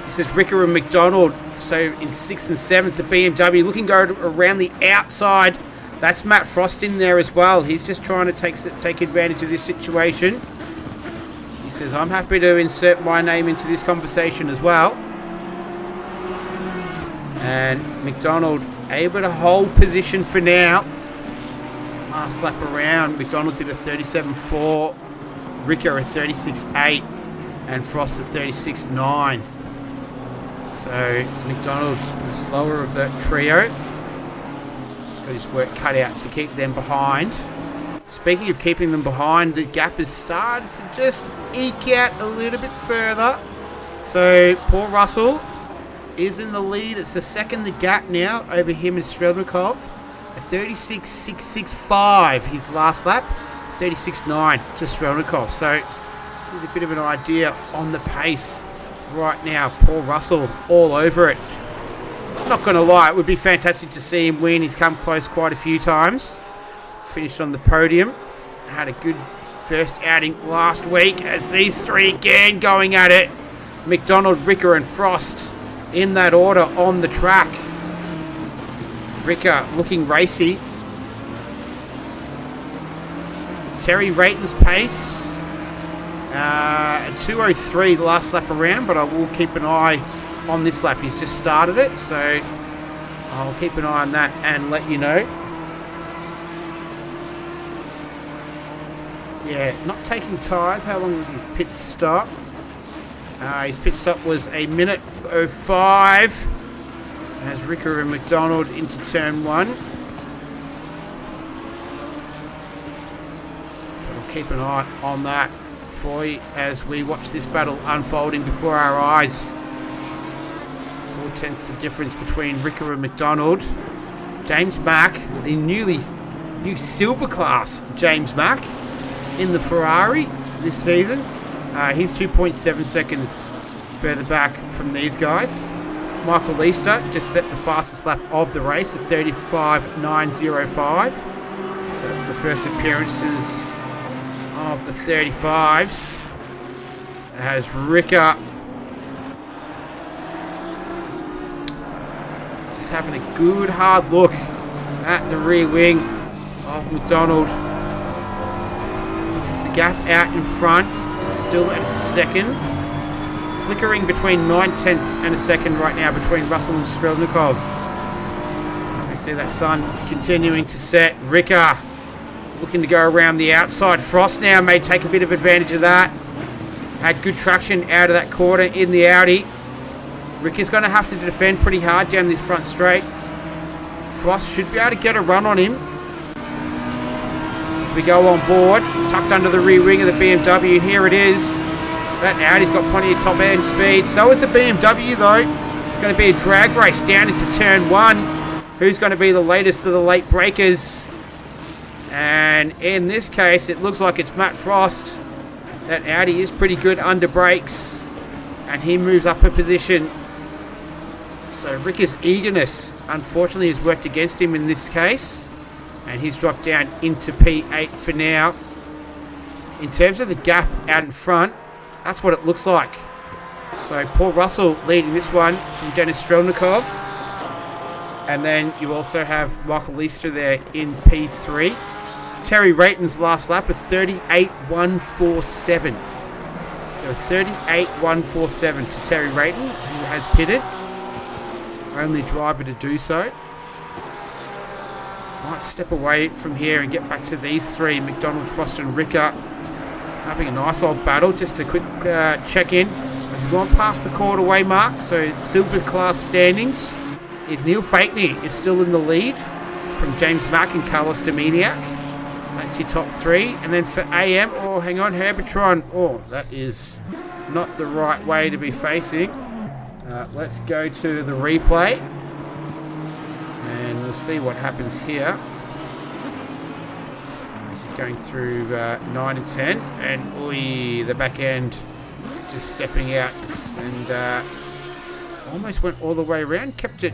this is Ricker and McDonald. So in 6th and 7th, the BMW looking to go around the outside. That's Matt Frost in there as well. He's just trying to take advantage of this situation. He says, I'm happy to insert my name into this conversation as well. And McDonald able to hold position for now. Last lap around, McDonald did a 37.4, Ricker a 36.8, and Frost a 36.9. So McDonald, the slower of the trio. Got his work cut out to keep them behind. Speaking of keeping them behind, the gap has started to just eke out a little bit further. So Paul Russell is in the lead. It's the second the gap now over him and Strelnikov. A 36.665 his last lap. 36.9 to Strelnikov. So here's a bit of an idea on the pace right now. Paul Russell all over it. Not going to lie, it would be fantastic to see him win. He's come close quite a few times. Finished on the podium. Had a good first outing last week as these three again going at it. McDonald, Ricker and Frost in that order on the track. Ricker looking racy. Terry Rayton's pace. 2:03 last lap around, but I will keep an eye on this lap. He's just started it, so I'll keep an eye on that and let you know. Yeah, not taking tyres. How long was his pit stop? His pit stop was 1:05 as Ricker and McDonald into turn 1. But I'll keep an eye on that for you as we watch this battle unfolding before our eyes. 4/10 the difference between Ricker and McDonald. James Mack, the new silver class James Mack in the Ferrari this season. He's 2.7 seconds further back from these guys. Michael Easter just set the fastest lap of the race at 35.905. So that's the first appearances of the 35s. As Ricker having a good hard look at the rear wing of McDonald. The gap out in front is still at a second. Flickering between 9/10 and a second right now between Russell and Strelnikov. We see that sun continuing to set. Ricker looking to go around the outside. Frost now may take a bit of advantage of that. Had good traction out of that corner in the Audi. Ricker's going to have to defend pretty hard down this front straight. Frost should be able to get a run on him. As we go on board, tucked under the rear wing of the BMW, and here it is. That Audi's got plenty of top end speed. So is the BMW though. It's going to be a drag race down into turn 1. Who's going to be the latest of the late breakers? And in this case, it looks like it's Matt Frost. That Audi is pretty good under brakes. And he moves up a position. So Ricker's eagerness, unfortunately, has worked against him in this case. And he's dropped down into P8 for now. In terms of the gap out in front, that's what it looks like. So Paul Russell leading this one from Denis Strelnikov. And then you also have Michael Easter there in P3. Terry Rayton's last lap with 38.147. So 38.147 to Terry Rayton, who has pitted. Only driver to do so. Might step away from here and get back to these three, McDonald, Frost and Ricker. Having a nice old battle. Just a quick check in as we've gone past the quarterway mark. So silver class standings is Neil Fakeney is still in the lead from James Mack and Carlos Dominiak. That's your top three. And then for AM, oh hang on, Herbertron. Oh, that is not the right way to be facing. Let's go to the replay and we'll see what happens here. Going through 9 and 10, and the back end just stepping out and almost went all the way around, kept it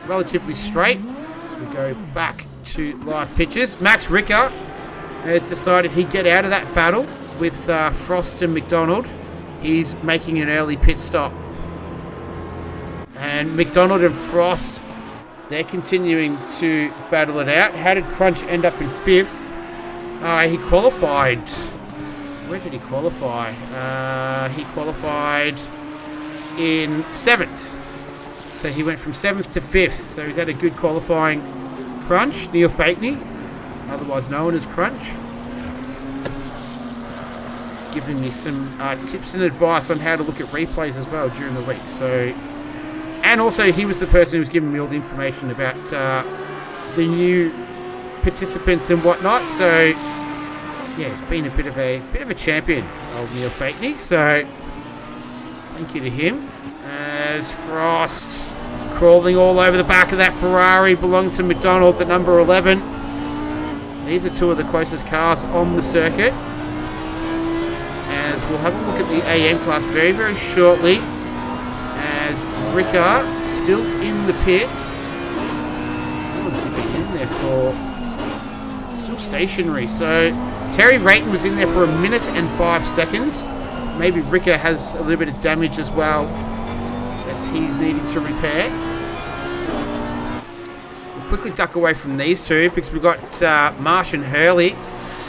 relatively straight. As we go back to live pictures, Max Ricker has decided he'd get out of that battle with Frost and McDonald. He's making an early pit stop, and McDonald and Frost, they're continuing to battle it out. How did Crunch end up in 5th? He qualified. Where did he qualify? He qualified in 7th. So he went from 7th to 5th. So he's had a good qualifying crunch. Neil Fakeney, otherwise known as Crunch, giving me some tips and advice on how to look at replays as well during the week. So, and also he was the person who was giving me all the information about the new participants and whatnot. So yeah, it's been a bit of a champion, old Neil Fakeney. So thank you to him. As Frost crawling all over the back of that Ferrari belonged to McDonald, the number 11. These are two of the closest cars on the circuit. As we'll have a look at the AM class very, very shortly. As Ricker still in the pits. How long has he been in there for? Still stationary. So Terry Rayton was in there for 1 minute and 5 seconds. Maybe Ricker has a little bit of damage as well that he's needing to repair. We'll quickly duck away from these two because we've got Marsh and Hurley.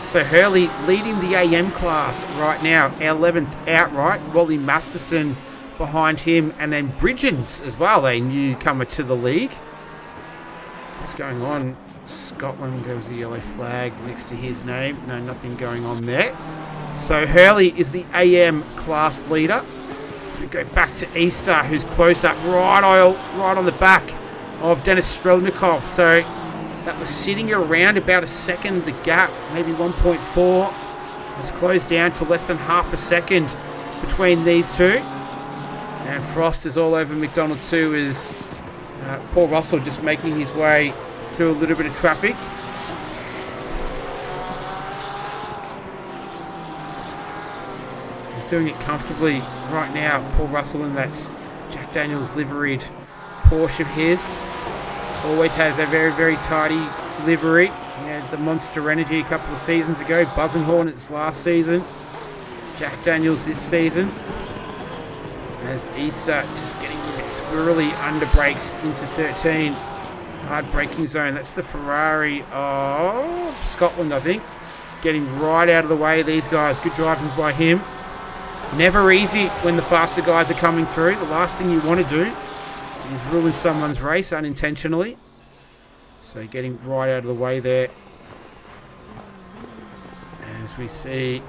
So Hurley leading the AM class right now, 11th outright. Wally Masterson behind him, and then Bridgens as well, a newcomer to the league. What's going on? Scotland, there was a yellow flag next to his name. No, nothing going on there. So Hurley is the AM class leader. We go back to Easter, who's closed up right on the back of Denis Strelnikov. So that was sitting around about a second, the gap, maybe 1.4. Has closed down to less than half a second between these two. And Frost is all over McDonald too, as Paul Russell just making his way through a little bit of traffic. He's doing it comfortably right now, Paul Russell, in that Jack Daniels liveried Porsche of his. Always has a very, very tidy livery. He had the Monster Energy a couple of seasons ago, Buzz and Hornets last season, Jack Daniels this season. As Easter just getting a bit squirrely, under brakes into 13. Hard braking zone. That's the Ferrari of Scotland, I think. Getting right out of the way of these guys. Good driving by him. Never easy when the faster guys are coming through. The last thing you want to do is ruin someone's race unintentionally. So getting right out of the way there. As we see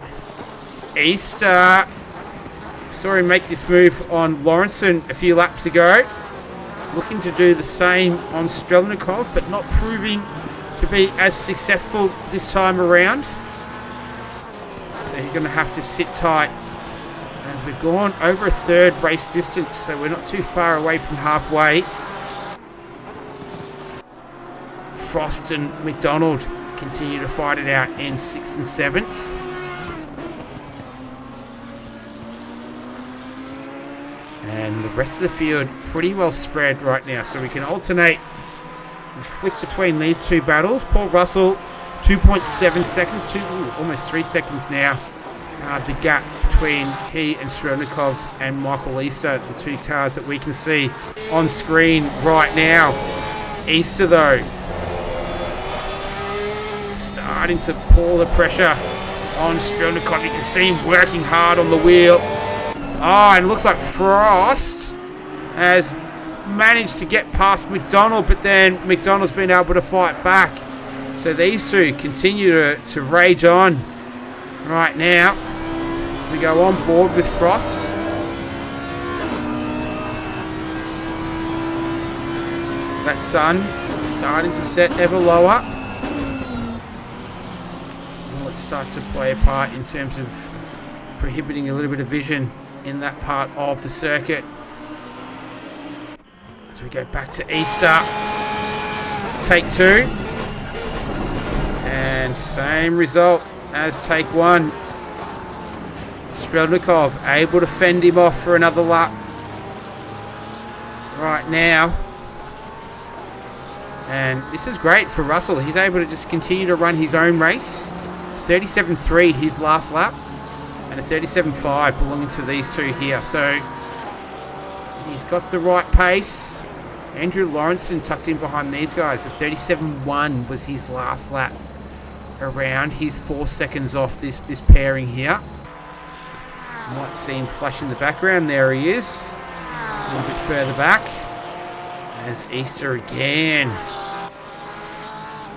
Easter. Saw him make this move on Lawrenson a few laps ago. Looking to do the same on Strelnikov, but not proving to be as successful this time around. So he's going to have to sit tight. And we've gone over a third race distance, so we're not too far away from halfway. Frost and McDonald continue to fight it out in 6th and 7th. And the rest of the field pretty well spread right now. So we can alternate and flick between these two battles. Paul Russell, 2.7 seconds, almost 3 seconds now. The gap between he and Strelnikov and Michael Easter, the two cars that we can see on screen right now. Easter, though, starting to pour the pressure on Strelnikov. You can see him working hard on the wheel. Oh, and it looks like Frost has managed to get past McDonald, but then McDonald's been able to fight back. So these two continue to rage on right now. We go on board with Frost. That sun starting to set ever lower. Well, let's start to play a part in terms of prohibiting a little bit of vision in that part of the circuit. As we go back to Easter. Take 2. And same result as take 1. Strelnikov able to fend him off for another lap right now. And this is great for Russell. He's able to just continue to run his own race. 37.3 his last lap. And a 37.5 belonging to these two here. So he's got the right pace. Andrew Lawrenson tucked in behind these guys. A 37.1 was his last lap around. He's 4 seconds off this pairing here. You might see him flash in the background. There he is. A little bit further back. As Easter again.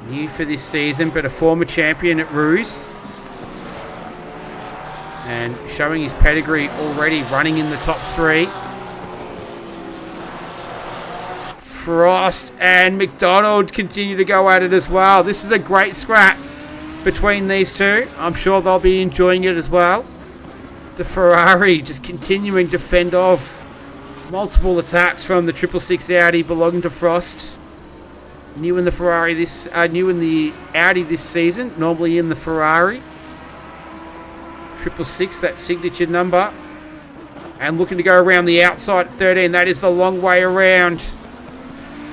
New for this season, but a former champion at Rouge. And showing his pedigree already, running in the top 3. Frost and McDonald continue to go at it as well. This is a great scrap between these two. I'm sure they'll be enjoying it as well. The Ferrari just continuing to fend off multiple attacks from the 666 Audi belonging to Frost. New in the Audi this season, normally in the Ferrari. 666, that signature number. And looking to go around the outside at 13. That is the long way around.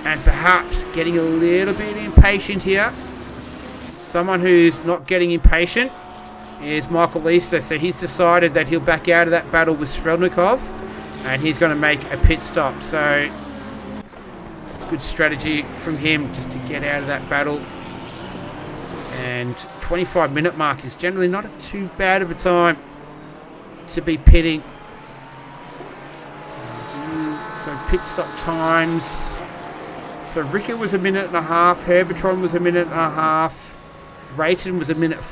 And perhaps getting a little bit impatient here. Someone who's not getting impatient is Michael Easter. So he's decided that he'll back out of that battle with Strelnikov. And he's going to make a pit stop. So good strategy from him just to get out of that battle. And 25-minute mark is generally not too bad of a time to be pitting. So pit stop times. So Ricker was 1.5 minutes. Herbertron was 1.5 minutes. Rayton was 1.5 minutes.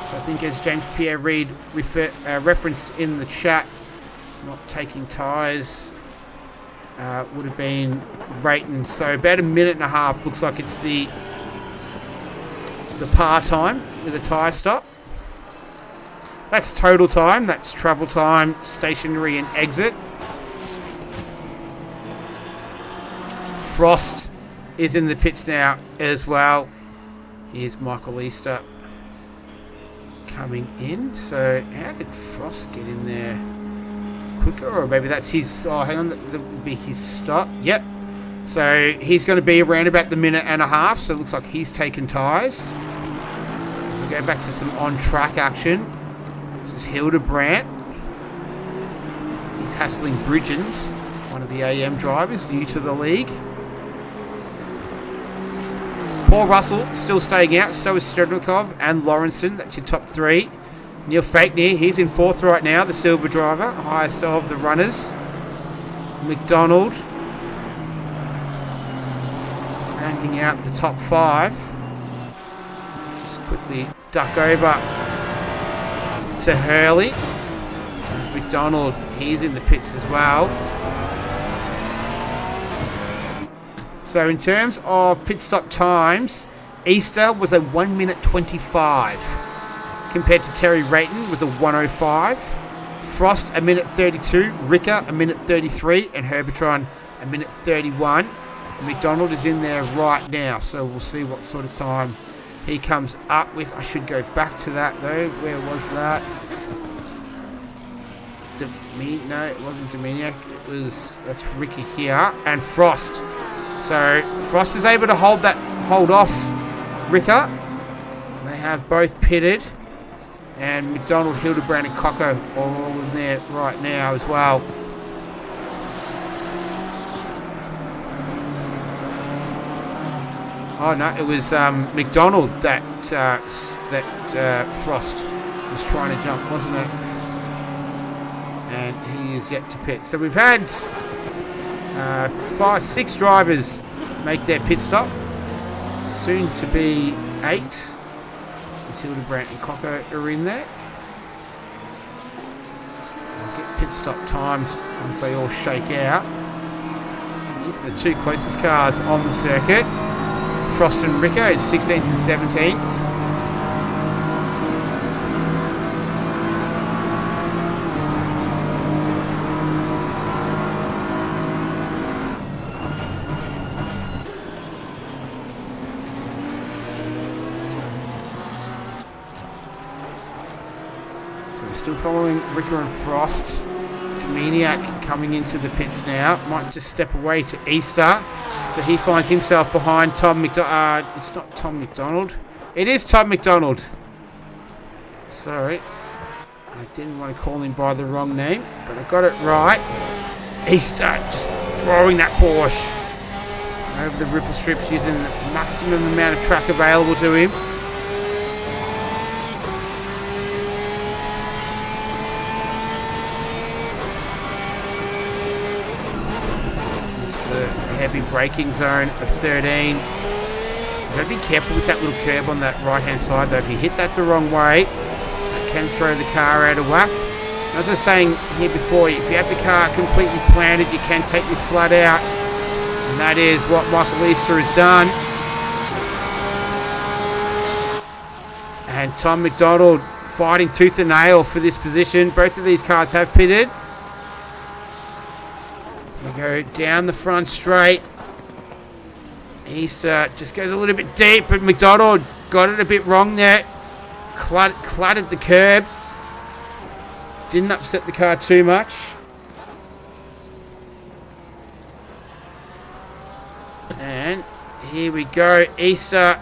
So I think as James Pierre Reid referenced in the chat, not taking tyres would have been Rayton. So about 1.5 minutes looks like it's the par time with a tyre stop. That's total time. That's travel time, stationary and exit. Frost is in the pits now as well. Here's Michael Easter coming in. So how did Frost get in there quicker? Or maybe that's his... Oh, hang on. That would be his stop. Yep. So he's going to be around about the 1.5 minutes. So it looks like he's taken tyres. So we'll go back to some on-track action. This is Hildebrandt. He's hassling Bridgens, one of the AM drivers, new to the league. Paul Russell still staying out. So is Strednikov and Lawrenson. That's your top three. Neil Fakeney, he's in fourth right now, the silver driver, highest of the runners. McDonald rounding out the top five. Just quickly duck over to Hurley. There's McDonald, he's in the pits as well. So in terms of pit stop times, Easter was a 1 minute 25 compared to Terry Rayton was a 1:05. Frost a minute 32, Ricker a minute 33, and Herbitron a minute 31. McDonald is in there right now, so we'll see what sort of time he comes up with. I should go back to that though. Where was that? No, it wasn't Dominiak. That's Ricky here, and Frost. So Frost is able to hold off Ricker. They have both pitted. And McDonald, Hildebrand and Coco are all in there right now as well. Oh no, it was McDonald that Frost was trying to jump, wasn't it? And he is yet to pit. So we've had 6 drivers make their pit stop. Soon to be 8. Hildebrand and Coco are in there. We'll get pit stop times once they all shake out. These are the 2 closest cars on the circuit. Frost and Ricker in 16th and 17th. Still following Ricker and Frost. Dominiak coming into the pits now. Might just step away to Easter. So he finds himself behind Tom McDonald. It's not Tom McDonald. It is Tom McDonald. Sorry. I didn't want to call him by the wrong name, but I got it right. Easter just throwing that Porsche over the ripple strips using the maximum amount of track available to him. Heavy braking zone of 13. You've got to be careful with that little curb on that right hand side though. If you hit that the wrong way, it can throw the car out of whack. As I was saying here before, if you have the car completely planted, you can take this flat out, and that is what Michael Easter has done. And Tom McDonald fighting tooth and nail for this position. Both of these cars have pitted. Go down the front straight. Easter just goes a little bit deep, but McDonald got it a bit wrong there. Cluttered the curb. Didn't upset the car too much. And here we go. Easter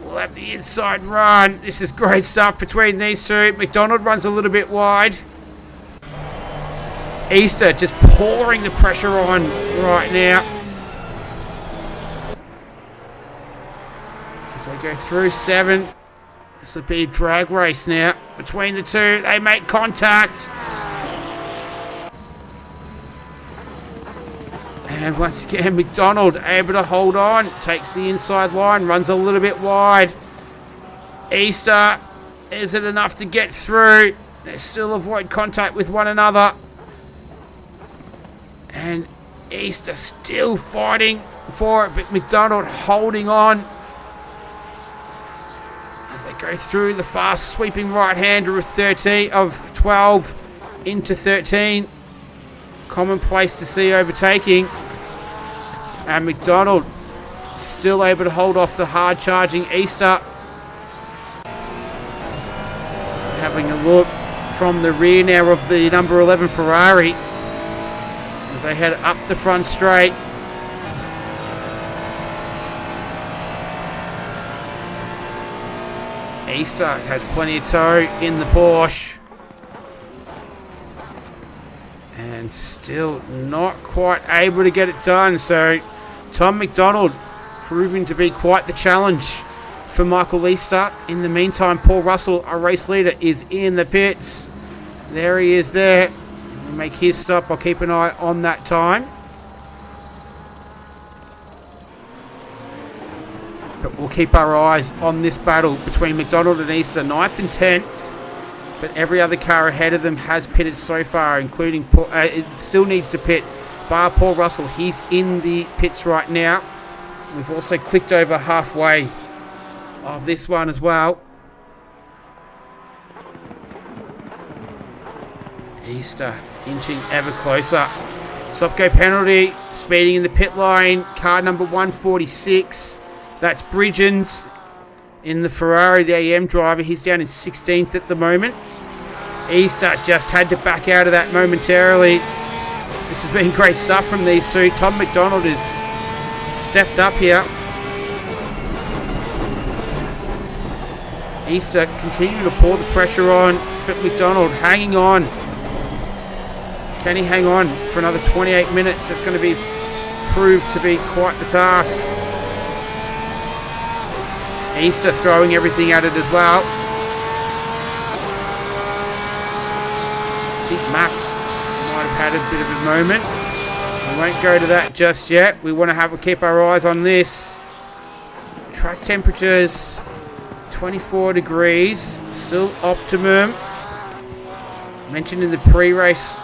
will have the inside run. This is great stuff between these two. McDonald runs a little bit wide. Easter just pouring the pressure on right now. As they go through 7, this will be a drag race now between the two. They make contact. And once again, McDonald able to hold on. Takes the inside line, runs a little bit wide. Easter, is it enough to get through? They still avoid contact with one another. And Easter still fighting for it, but McDonald holding on as they go through the fast sweeping right-hander of 12 into 13. Commonplace to see overtaking. And McDonald still able to hold off the hard-charging Easter. Having a look from the rear now of the number 11 Ferrari. They head up the front straight. Easter has plenty of toe in the Porsche. And And still not quite able to get it done. So Tom McDonald proving to be quite the challenge for Michael Easter. In the meantime, Paul Russell, our race leader, is in the pits. There he is there. He'll make his stop. I'll keep an eye on that time. But we'll keep our eyes on this battle between McDonald and Easter, 9th and 10th. But every other car ahead of them has pitted so far, including Paul. It still needs to pit, bar Paul Russell. He's in the pits right now. We've also clicked over halfway of this one as well. Easter inching ever closer. Stop-go penalty, speeding in the pit line. Car number 146. That's Bridgens in the Ferrari, the AM driver. He's down in 16th at the moment. Easter just had to back out of that momentarily. This has been great stuff from these two. Tom McDonald has stepped up here. Easter continuing to pour the pressure on, but McDonald hanging on. Can he hang on for another 28 minutes? That's going to be proved to be quite the task. Easter throwing everything at it as well. I think Mac might have had a bit of a moment. We won't go to that just yet. We want to keep our eyes on this. Track temperatures 24 degrees, still optimum. Mentioned in the pre-race,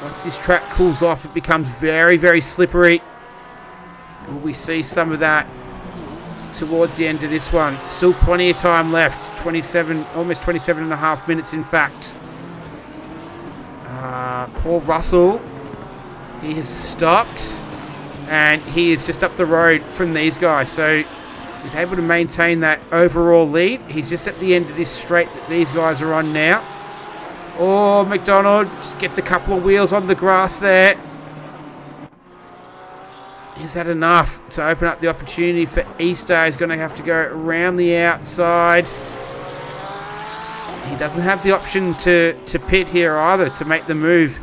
once this track cools off, it becomes very, very slippery. Will we see some of that towards the end of this one? Still plenty of time left. 27, almost 27 and a half minutes, in fact. Paul Russell, he has stopped, and he is just up the road from these guys. So he's able to maintain that overall lead. He's just at the end of this straight that these guys are on now. Oh, McDonald just gets a couple of wheels on the grass there. Is that enough to open up the opportunity for Easter? He's going to have to go around the outside. He doesn't have the option to pit here either, to make the move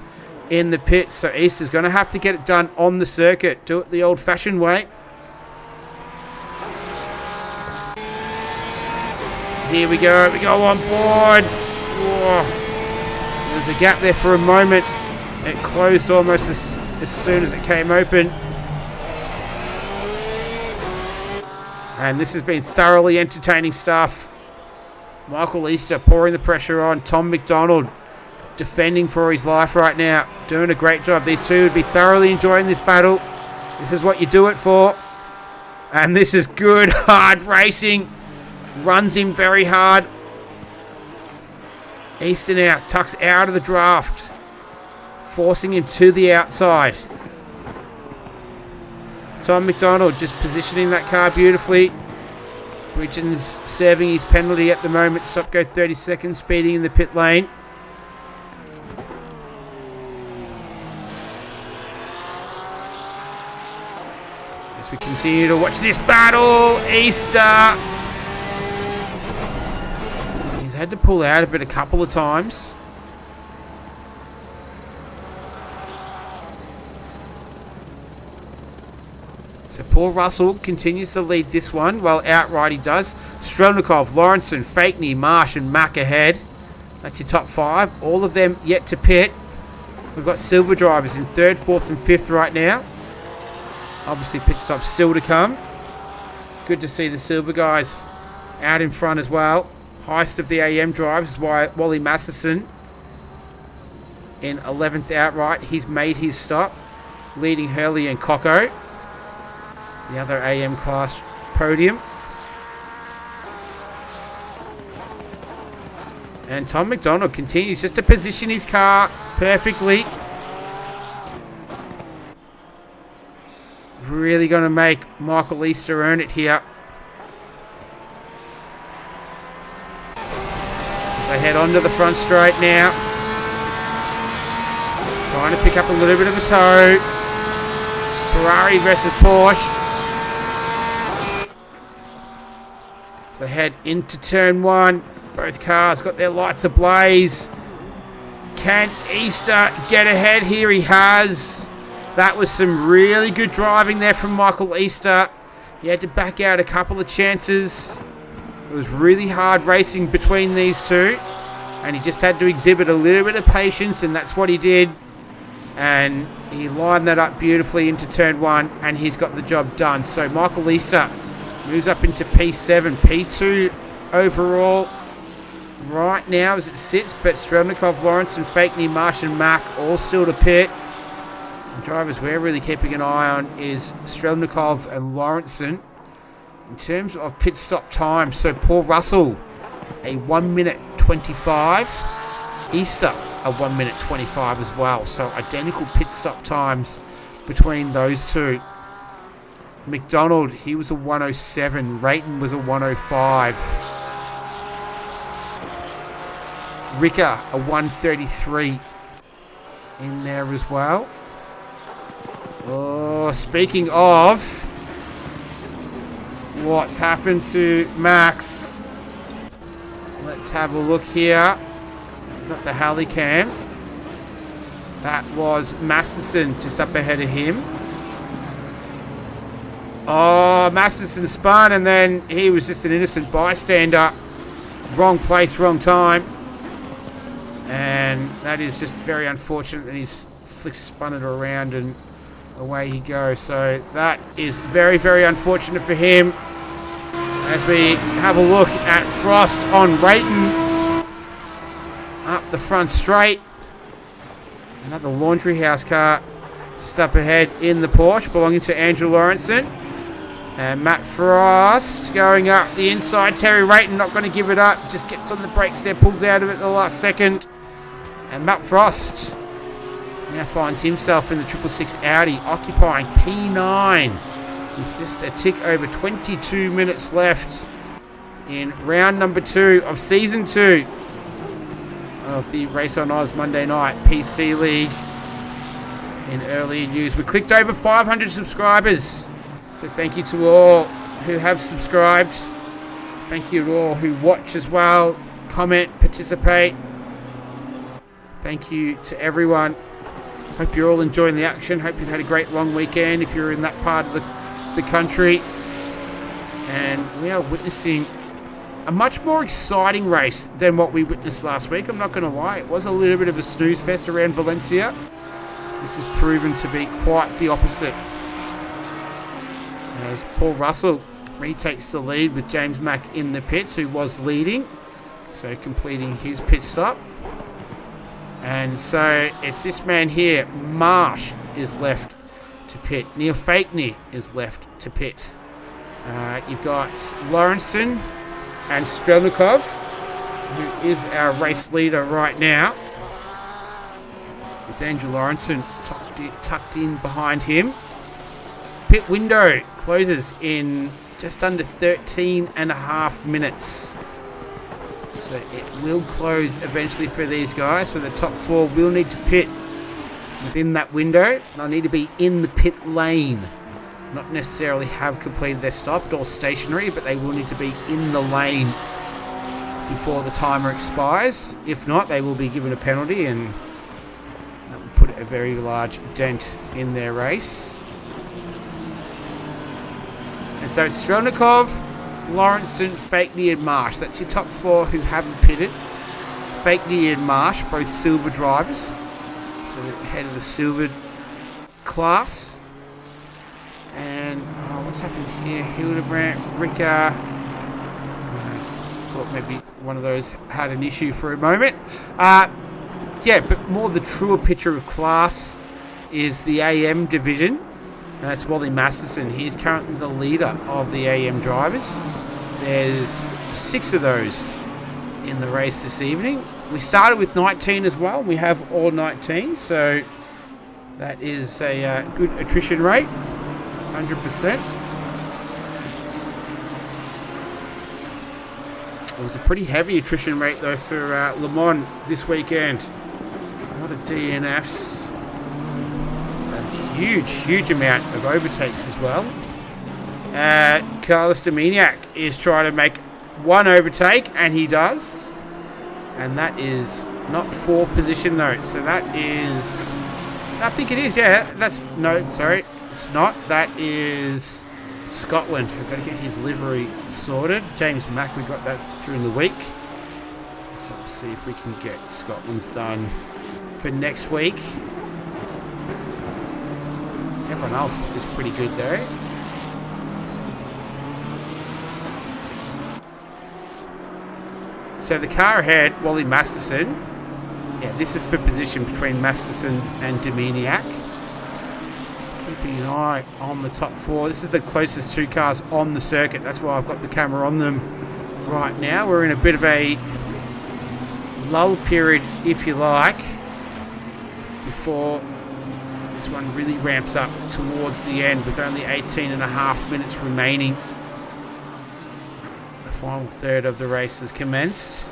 in the pits. So Easter's going to have to get it done on the circuit. Do it the old-fashioned way. Here we go. We go on board. Whoa. There's a gap there for a moment. It closed almost as soon as it came open. And this has been thoroughly entertaining stuff. Michael Easter pouring the pressure on. Tom McDonald defending for his life right now. Doing a great job. These two would be thoroughly enjoying this battle. This is what you do it for. And this is good, hard racing. Runs him very hard. Easter now tucks out of the draft, forcing him to the outside. Tom McDonald just positioning that car beautifully. Bridgens serving his penalty at the moment. Stop go 30 seconds, speeding in the pit lane. As we continue to watch this battle, Easter. He's had to pull out of it a couple of times. So Paul Russell continues to lead this one, while outright he does. Strelnikov, Lawrenson, Fakeney, Marsh and Mack ahead. That's your top five. All of them yet to pit. We've got silver drivers in 3rd, 4th and 5th right now. Obviously pit stops still to come. Good to see the silver guys out in front as well. Highest of the AM drivers, Wally Masterson in 11th outright. He's made his stop, leading Hurley and Coco. The other AM class podium. And Tom McDonald continues just to position his car perfectly. Really going to make Michael Easter earn it here. They head onto the front straight now. Trying to pick up a little bit of a tow. Ferrari versus Porsche. So head into turn one. Both cars got their lights ablaze. Can Easter get ahead here? He has. That was some really good driving there from Michael Easter. He had to back out a couple of chances. It was really hard racing between these two. And he just had to exhibit a little bit of patience, and that's what he did. And he lined that up beautifully into turn 1, and he's got the job done. So Michael Easter moves up into P7, P2 overall right now as it sits, but Strelnikov, Lawrence, and Fakeney, Marsh, and Mack all still to pit. The drivers we're really keeping an eye on is Strelnikov and Lawrenson. In terms of pit stop time, so Paul Russell, a 1 minute 25. Easter, a 1 minute 25 as well. So identical pit stop times between those two. McDonald, he was a 107. Rayton was a 105. Ricker, a 133 in there as well. Oh, speaking of what's happened to Max, let's have a look here. Got the Halley cam. That was Masterson just up ahead of him. Oh, Masterson spun, and then he was just an innocent bystander. Wrong place, wrong time. And that is just very unfortunate that he's spun it around and away he goes. So that is very, very unfortunate for him. As we have a look at Frost on Rayton. Up the front straight. Another laundry house car just up ahead in the Porsche belonging to Andrew Lawrenson. And Matt Frost going up the inside. Terry Rayton not going to give it up. Just gets on the brakes there, pulls out of it at the last second. And Matt Frost now finds himself in the 666 Audi occupying P9 with just a tick over 22 minutes left in round number 2 of season 2 of the Race on Oz Monday Night PC League. In early news, we clicked over 500 subscribers. So thank you to all who have subscribed. Thank you to all who watch as well, comment, participate. Thank you to everyone. Hope you're all enjoying the action. Hope you've had a great long weekend if you're in that part of the country. And we are witnessing a much more exciting race than what we witnessed last week. I'm not going to lie. It was a little bit of a snooze fest around Valencia. This has proven to be quite the opposite. As Paul Russell retakes the lead with James Mack in the pits, who was leading. So completing his pit stop. And so it's this man here, Marsh, is left to pit. Neil Fakeney is left to pit. You've got Lawrenson and Strelnikov, who is our race leader right now, with Andrew Lawrenson tucked in behind him. Pit window closes in just under 13 and a half minutes. So it will close eventually for these guys. So the top 4 will need to pit within that window. They'll need to be in the pit lane. Not necessarily have completed their stop or stationary, but they will need to be in the lane before the timer expires. If not, they will be given a penalty, and that will put a very large dent in their race. And so it's Strelnikov, Lawrenson, Fakeney and Marsh. That's your top 4 who haven't pitted. Fakeney and Marsh, both silver drivers. So the head of the silver class. And what's happened here? Hildebrandt, Ricker. I thought maybe one of those had an issue for a moment. Yeah, but more the truer picture of class is the AM division. And that's Wally Masterson. He's currently the leader of the AM drivers. There's 6 of those in the race this evening. We started with 19 as well. We have all 19, so that is a good attrition rate, 100%. It was a pretty heavy attrition rate though for Le Mans this weekend. A lot of DNFs. Huge amount of overtakes as well. Carlos Dominiak is trying to make one overtake, and he does. And that is not for position though. So that is... I think it is, yeah. That's... No, sorry. It's not. That is Scotland. We've got to get his livery sorted. James Mack, we got that during the week. So we'll see if we can get Scotland's done for next week. Everyone else is pretty good though. So the car ahead, Wally Masterson. Yeah, this is for position between Masterson and Dominiak. Keeping an eye on the top four. This is the closest two cars on the circuit. That's why I've got the camera on them right now. We're in a bit of a lull period, if you like, before this one really ramps up towards the end with only 18.5 minutes remaining. The final third of the race has commenced.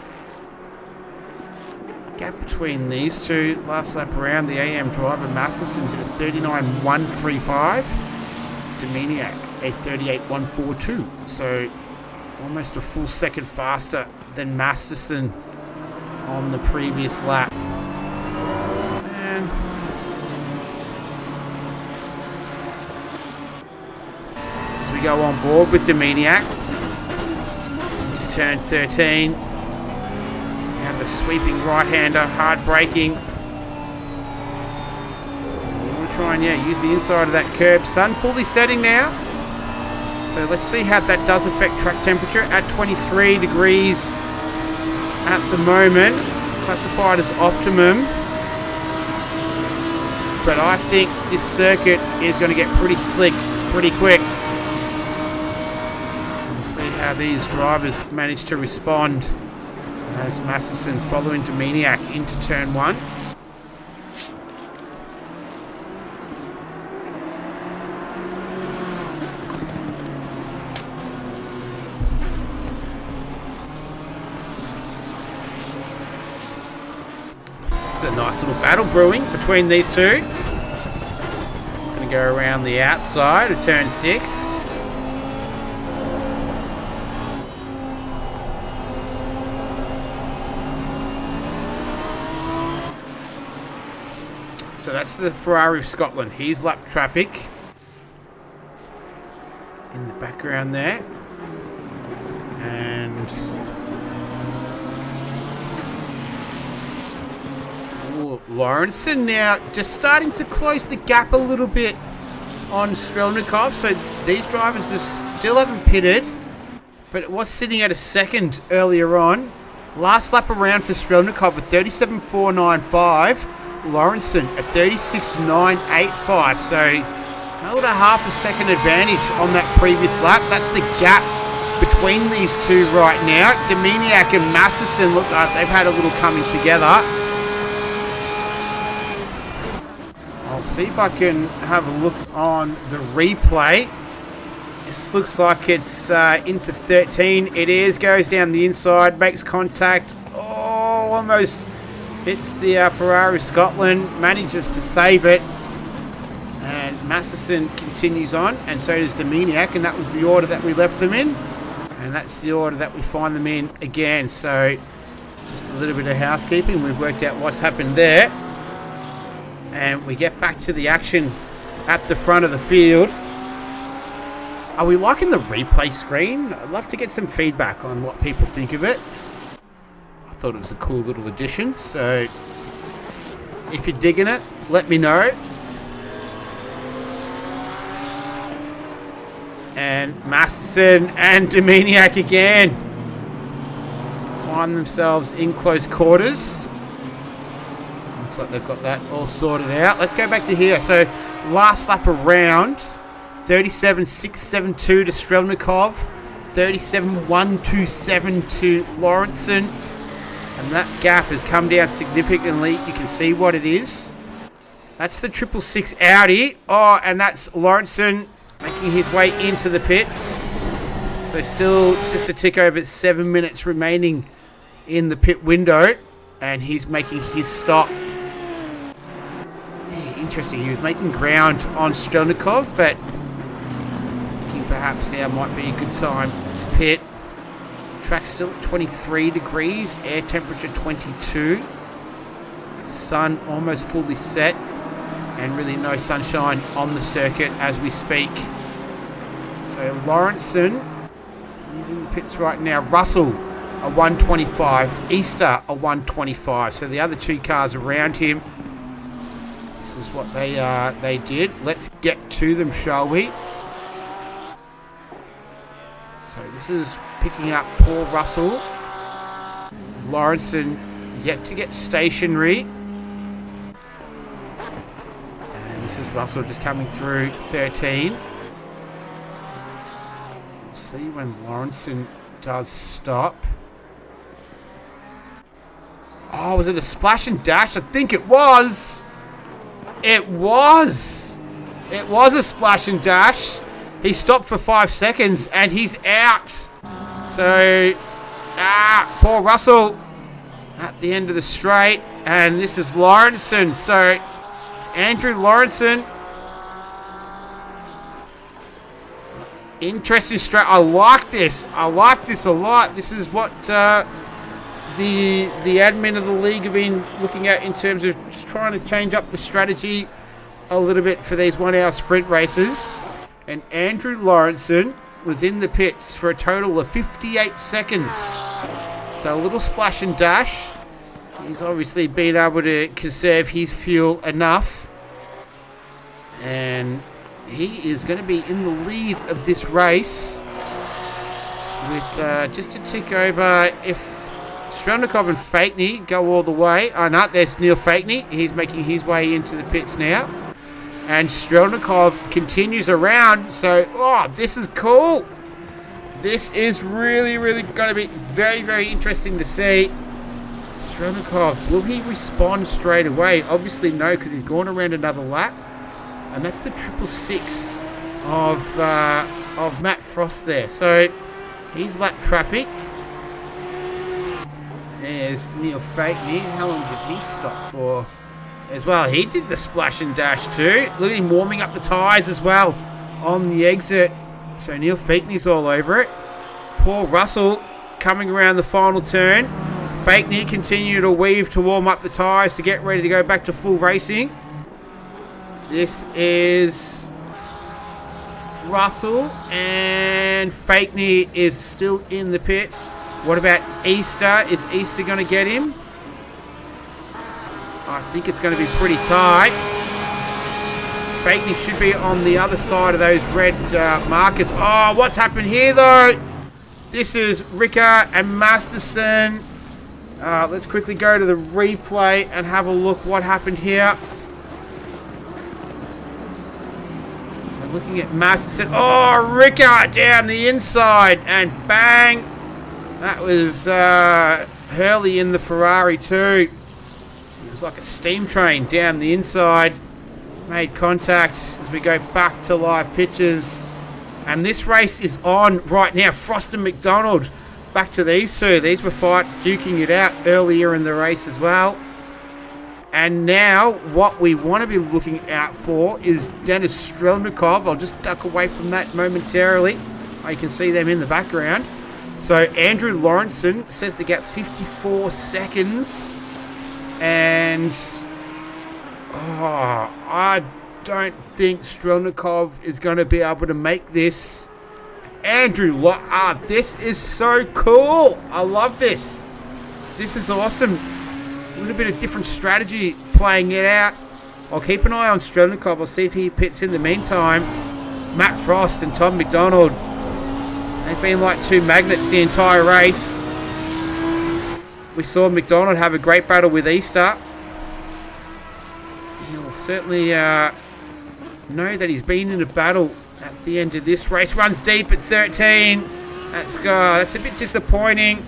Gap between these two, last lap around, the AM driver Masterson did a 39.135, Dominiak a 38.142, so almost a full second faster than Masterson on the previous lap. And as we go on board with Dominiak into turn 13, and the sweeping right-hander, hard braking. You want to try and use the inside of that curb. Sun fully setting now. So let's see how that does affect track temperature at 23 degrees at the moment. Classified as optimum. But I think this circuit is going to get pretty slick pretty quick. We'll see how these drivers manage to respond as Masterson following Dominiak into turn 1. It's a nice little battle brewing between these two. Going to go around the outside of turn 6. So that's the Ferrari of Scotland. Here's lap traffic in the background there. And Lawrenson now just starting to close the gap a little bit on Strelnikov. So these drivers still haven't pitted, but it was sitting at a second earlier on. Last lap around for Strelnikov with 37.495. Lawrenson at 36.985, so held a half a second advantage on that previous lap. That's the gap between these two right now. Dominiak and Masterson look like they've had a little coming together. I'll see if I can have a look on the replay. This looks like it's into 13. It is, goes down the inside, makes contact. Oh, almost hits the Ferrari Scotland, manages to save it, and Masterson continues on, and so does Dominiak, and that was the order that we left them in, and that's the order that we find them in again. So just a little bit of housekeeping, we've worked out what's happened there, and we get back to the action at the front of the field. Are we liking the replay screen? I'd love to get some feedback on what people think of it. Thought it was a cool little addition, so if you're digging it, let me know. And Masterson and Dominiak again find themselves in close quarters. Looks like they've got that all sorted out. Let's go back to here. So last lap around, 37.672 to Strelnikov, 37.127 to Lawrenson. And that gap has come down significantly. You can see what it is. That's the 666 Audi. Oh, and that's Lawrenson making his way into the pits. So still just a tick over 7 minutes remaining in the pit window. And he's making his stop. Yeah, interesting. He was making ground on Strelnikov, but thinking perhaps now might be a good time to pit. Track's still at 23 degrees, air temperature 22. Sun almost fully set, and really no sunshine on the circuit as we speak. So Lawrenson, he's in the pits right now. Russell, a 125. Easter, a 125. So the other two cars around him, this is what they did. Let's get to them, shall we? So this is picking up Paul Russell. Lawrenson yet to get stationary. And this is Russell just coming through 13. We'll see when Lawrenson does stop. Oh, was it a splash and dash? I think it was. It was. It was a splash and dash. He stopped for 5 seconds and he's out. So, Paul Russell at the end of the straight. And this is Lawrenson. So, Andrew Lawrenson. Interesting straight. I like this. I like this a lot. This is what the admin of the league have been looking at in terms of just trying to change up the strategy a little bit for these 1 hour sprint races. And Andrew Lawrenson was in the pits for a total of 58 seconds. So a little splash and dash. He's obviously been able to conserve his fuel enough. And he is going to be in the lead of this race with just a tick over. If Strelnikov and Fakeney go all the way. Oh, no, there's Neil Fakeney. He's making his way into the pits now. And Strelnikov continues around. So, this is cool. This is really, really going to be very, very interesting to see. Strelnikov, will he respond straight away? Obviously no, because he's gone around another lap. And that's the 666 of Matt Frost there. So, he's lap traffic. There's Neil Fakeney. How long did he stop for as well? He did the splash and dash too. Look at him warming up the tyres as well on the exit. So Neil Fakeney's all over it. Paul Russell coming around the final turn. Fakeney continue to weave to warm up the tyres to get ready to go back to full racing. This is Russell, and Fakeney is still in the pits. What about Easter? Is Easter going to get him? I think it's going to be pretty tight. Fakeney should be on the other side of those red markers. Oh, what's happened here though? This is Ricker and Masterson. Let's quickly go to the replay and have a look what happened here. We're looking at Masterson. Oh, Ricker down the inside and bang. That was Hurley in the Ferrari too. It was like a steam train down the inside. Made contact as we go back to live pictures. And this race is on right now. Frost and McDonald. Back to these two. These were duking it out earlier in the race as well. And now what we want to be looking out for is Denis Strelnikov. I'll just duck away from that momentarily. You can see them in the background. So Andrew Lawrenson says they get 54 seconds. And I don't think Strelnikov is going to be able to make this. Andrew, this is so cool. I love this. This is awesome. A little bit of different strategy playing it out. I'll keep an eye on Strelnikov. I'll see if he pits in the meantime. Matt Frost and Tom McDonald. They've been like two magnets the entire race. We saw McDonald have a great battle with Easter. He'll certainly know that he's been in a battle at the end of this race. Runs deep at 13. That's a bit disappointing.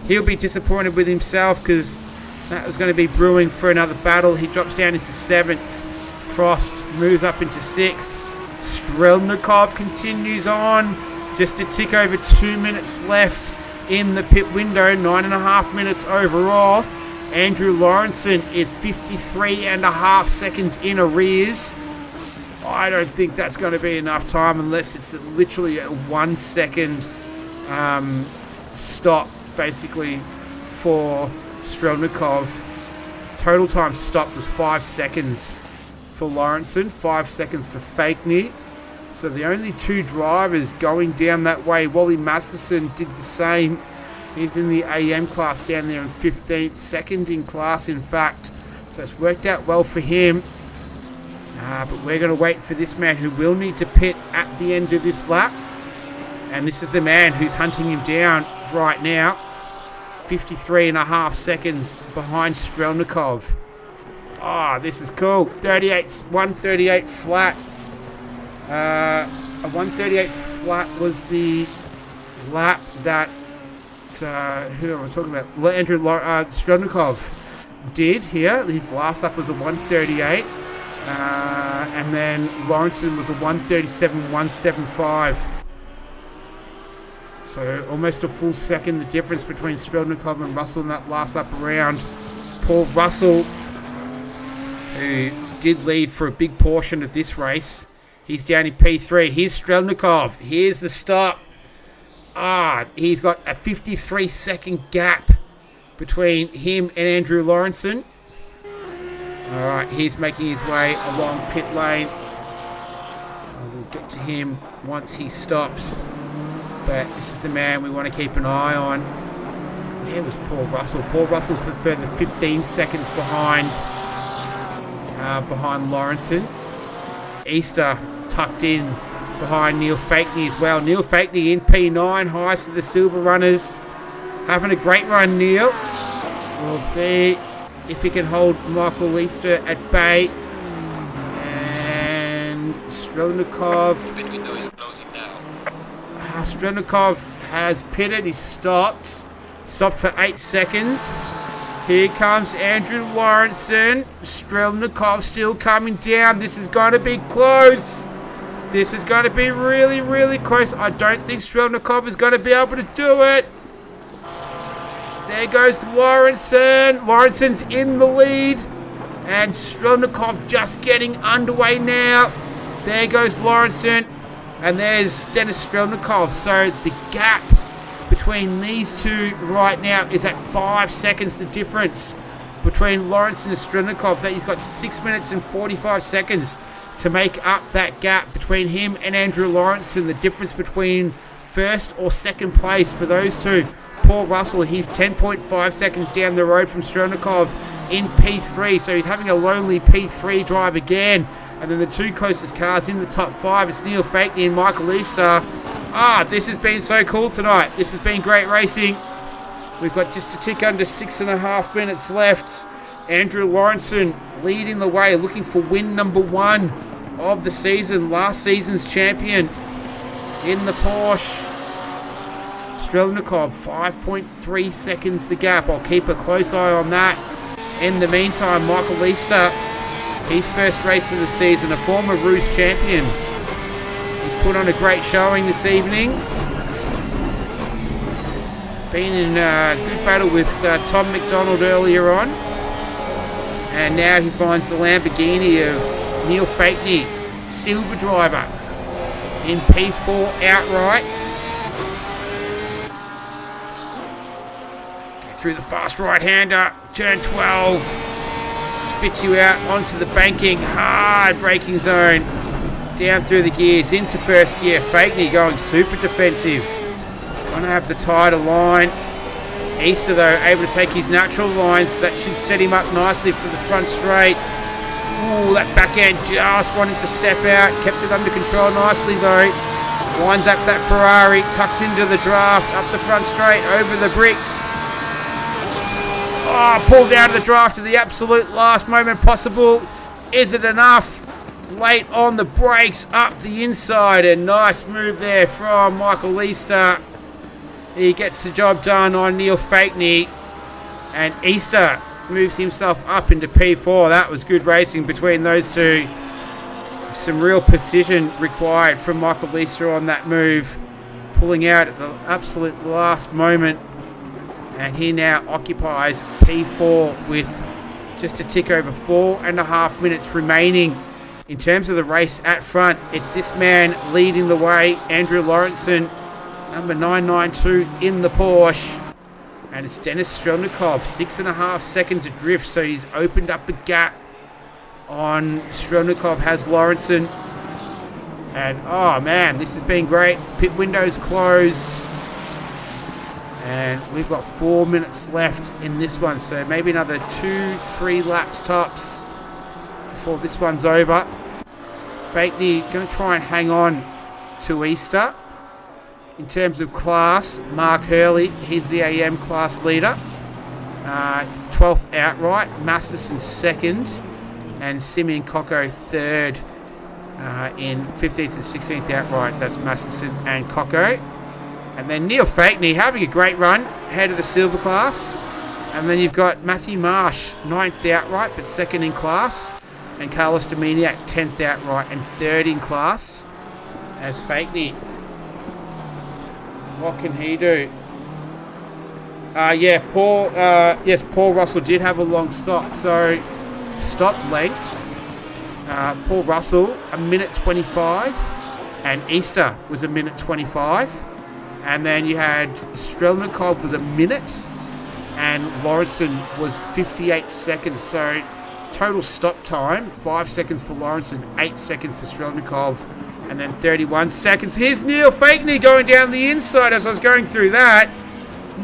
He'll be disappointed with himself because that was going to be brewing for another battle. He drops down into 7th. Frost moves up into 6th. Strelnikov continues on. Just a tick over 2 minutes left in the pit window. 9.5 minutes overall. Andrew Lawrenson is 53.5 seconds in arrears. I don't think that's going to be enough time unless it's literally a 1 second stop basically for Strelnikov. Total time stopped was 5 seconds for Lawrenson, 5 seconds for Fakeney. So the only two drivers going down that way. Wally Masterson did the same. He's in the AM class down there in 15th, second in class in fact. So it's worked out well for him. But we're going to wait for this man who will need to pit at the end of this lap. And this is the man who's hunting him down right now. 53.5 seconds behind Strelnikov. This is cool. 138 flat. A 138 flat was the lap that who am I talking about? Andrew Strelnikov did here. His last lap was a 138. And then Lawrenson was a 137.175. So almost a full second the difference between Strelnikov and Russell in that last lap around. Paul Russell, who did lead for a big portion of this race, he's down in P3. Here's Strelnikov. Here's the stop. He's got a 53-second gap between him and Andrew Lawrenson. Alright, he's making his way along pit lane. We'll get to him once he stops. But this is the man we want to keep an eye on. Where was Paul Russell? Paul Russell's for further 15 seconds behind Lawrenson. Easter tucked in behind Neil Fakeney as well. Neil Fakeney in P9, highest of the Silver Runners. Having a great run, Neil. We'll see if he can hold Michael Easter at bay. And Strelnikov. The pit window is closing now. Strelnikov has pitted. He stopped. Stopped for 8 seconds. Here comes Andrew Lawrenson. Strelnikov still coming down. This is going to be close. This is going to be really, really close. I don't think Strelnikov is going to be able to do it. There goes Lawrenson. Lawrenson's in the lead. And Strelnikov just getting underway now. There goes Lawrenson. And there's Dennis Strelnikov. So the gap between these two right now is at 5 seconds. The difference between Lawrenson and Strelnikov. That he's got 6 minutes and 45 seconds to make up that gap between him and Andrew Lawrenson. The difference between first or second place for those two. Paul Russell, he's 10.5 seconds down the road from Strelnikov in P3. So he's having a lonely P3 drive again. And then the two closest cars in the top 5 is Neil Fakeney and Michael Easter. This has been so cool tonight. This has been great racing. We've got just a tick under 6.5 minutes left. Andrew Lawrenson leading the way, looking for win number 1 of the season. Last season's champion in the Porsche. Strelnikov, 5.3 seconds the gap. I'll keep a close eye on that. In the meantime, Michael Easter, his first race of the season, a former Rouge champion. He's put on a great showing this evening. Been in a good battle with Tom McDonald earlier on. And now he finds the Lamborghini of Neil Fakeney, silver driver, in P4 outright. Go through the fast right-hander, turn 12. Spits you out onto the banking, hard braking zone. Down through the gears, into first gear. Fakeney going super defensive. Going to have the tighter line. Easter, though, able to take his natural lines. That should set him up nicely for the front straight. Ooh, that back end just wanted to step out. Kept it under control nicely, though. Winds up that Ferrari. Tucks into the draft. Up the front straight. Over the bricks. Pulled out of the draft at the absolute last moment possible. Is it enough? Late on the brakes. Up the inside. A nice move there from Michael Easter. He gets the job done on Neil Fakeney. And Easter moves himself up into P4. That was good racing between those two. Some real precision required from Michael Easter on that move. Pulling out at the absolute last moment. And he now occupies P4 with just a tick over 4.5 minutes remaining. In terms of the race at front, it's this man leading the way, Andrew Lawrenson, Number 992 in the Porsche. And it's Dennis Strelnikov, 6.5 seconds adrift, so he's opened up a gap on Strelnikov, has Lawrenson. And, oh man, this has been great. Pit window's closed. And we've got 4 minutes left in this one, so maybe another 2-3 laps tops before this one's over. Fakeney going to try and hang on to Easter. In terms of class, Mark Hurley, he's the AM class leader. 12th outright, Masterson 2nd, and Simeon Coco 3rd in 15th and 16th outright. That's Masterson and Coco. And then Neil Fakeney having a great run, head of the silver class. And then you've got Matthew Marsh, 9th outright, but 2nd in class. And Carlos Dominiak, 10th outright and 3rd in class. As Fakeney, what can he do? Paul Russell did have a long stop. So, stop lengths. Paul Russell, 1:25. And Easter was 1:25. And then you had Strelnikov was 1 minute. And Lawrenson was 58 seconds. So, total stop time, 5 seconds for Lawrenson, 8 seconds for Strelnikov. And then 31 seconds. Here's Neil Fakeney going down the inside as I was going through that.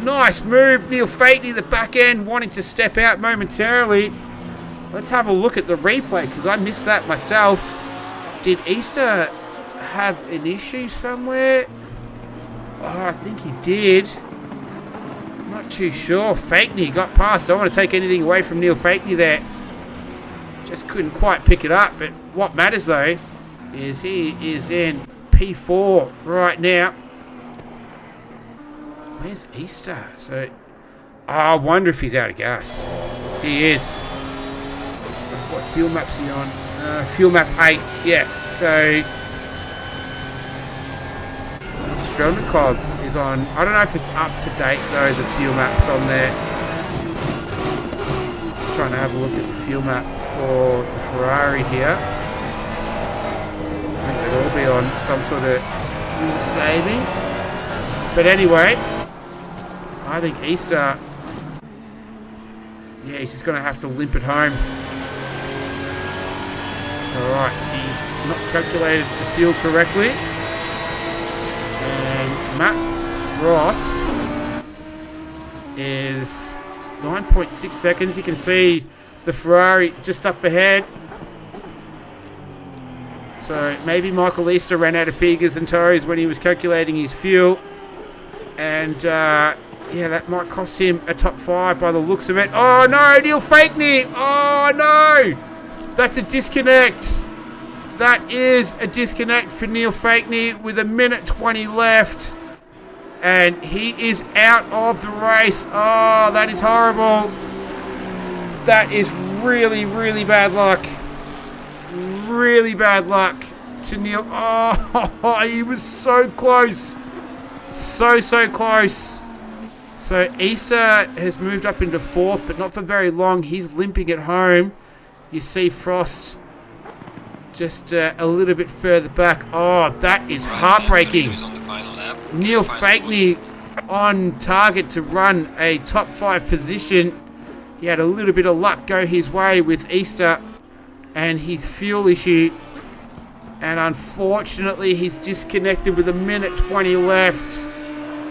Nice move. Neil Fakeney, the back end, wanting to step out momentarily. Let's have a look at the replay because I missed that myself. Did Easter have an issue somewhere? Oh, I think he did. Not too sure. Fakeney got past. Don't want to take anything away from Neil Fakeney there. Just couldn't quite pick it up. But what matters though is he is in P4 right now. Where's Easter? So, I wonder if he's out of gas. He is. What fuel map's he on? Fuel map 8. Yeah. So, Strelnikov is on. I don't know if it's up to date though. The fuel map's on there. Just trying to have a look at the fuel map for the Ferrari here. I think they'd all be on some sort of fuel saving. But anyway, I think Easter, yeah, he's just going to have to limp it home. Alright, he's not calculated the fuel correctly. And Matt Frost is 9.6 seconds. You can see the Ferrari just up ahead. So maybe Michael Easter ran out of figures and toes when he was calculating his fuel. And that might cost him a top 5 by the looks of it. Oh no, Neil Fakeney! Oh no! That's a disconnect. That is a disconnect for Neil Fakeney with 1:20 left. And he is out of the race. Oh, that is horrible. That is really, really bad luck. Really bad luck to Neil. Oh, he was so close. So close. So Easter has moved up into 4th, but not for very long. He's limping at home. You see Frost just a little bit further back. Oh, that is heartbreaking. Neil Fakeney on target to run a top 5 position. He had a little bit of luck go his way with Easter and his fuel issue. And unfortunately, he's disconnected with 1:20 left.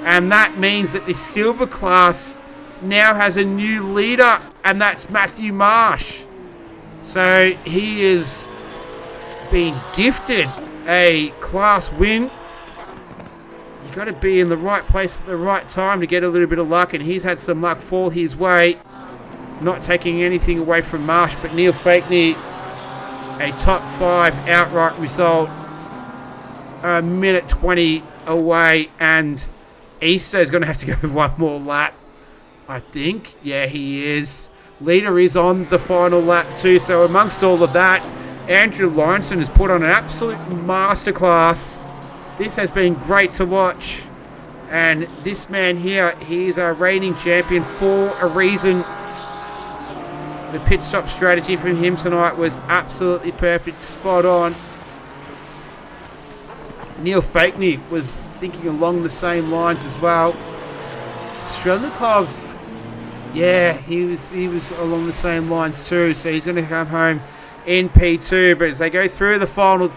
And that means that the silver class now has a new leader, and that's Matthew Marsh. So he is being gifted a class win. You got to be in the right place at the right time to get a little bit of luck, and he's had some luck fall his way. Not taking anything away from Marsh, but Neil Fakeney, a top 5 outright result, 1:20 away, and Easter is going to have to go one more lap, I think. Yeah, he is. Leader is on the final lap too, so amongst all of that, Andrew Lawrenson has put on an absolute masterclass. This has been great to watch, and this man here, he's a reigning champion for a reason. The pit stop strategy from him tonight was absolutely perfect, spot on. Neil Fakney was thinking along the same lines as well. Strelnikov, yeah, he was along the same lines too. So he's going to come home in P2. But as they go through the final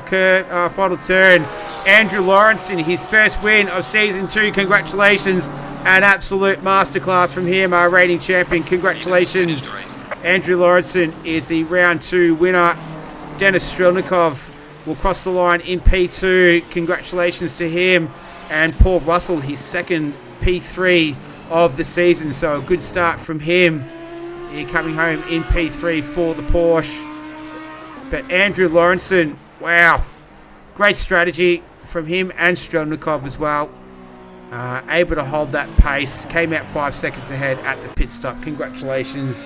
turn, Andrew Lawrenson, his first win of season 2. Congratulations, an absolute masterclass from him, our reigning champion. Congratulations, Andrew Lawrenson is the round 2 winner. Denis Strelnikov will cross the line in P2. Congratulations to him. And Paul Russell, his second P3 of the season. So a good start from him. Here coming home in P3 for the Porsche. But Andrew Lawrenson, wow. Great strategy from him and Strelnikov as well. Able to hold that pace. Came out 5 seconds ahead at the pit stop. Congratulations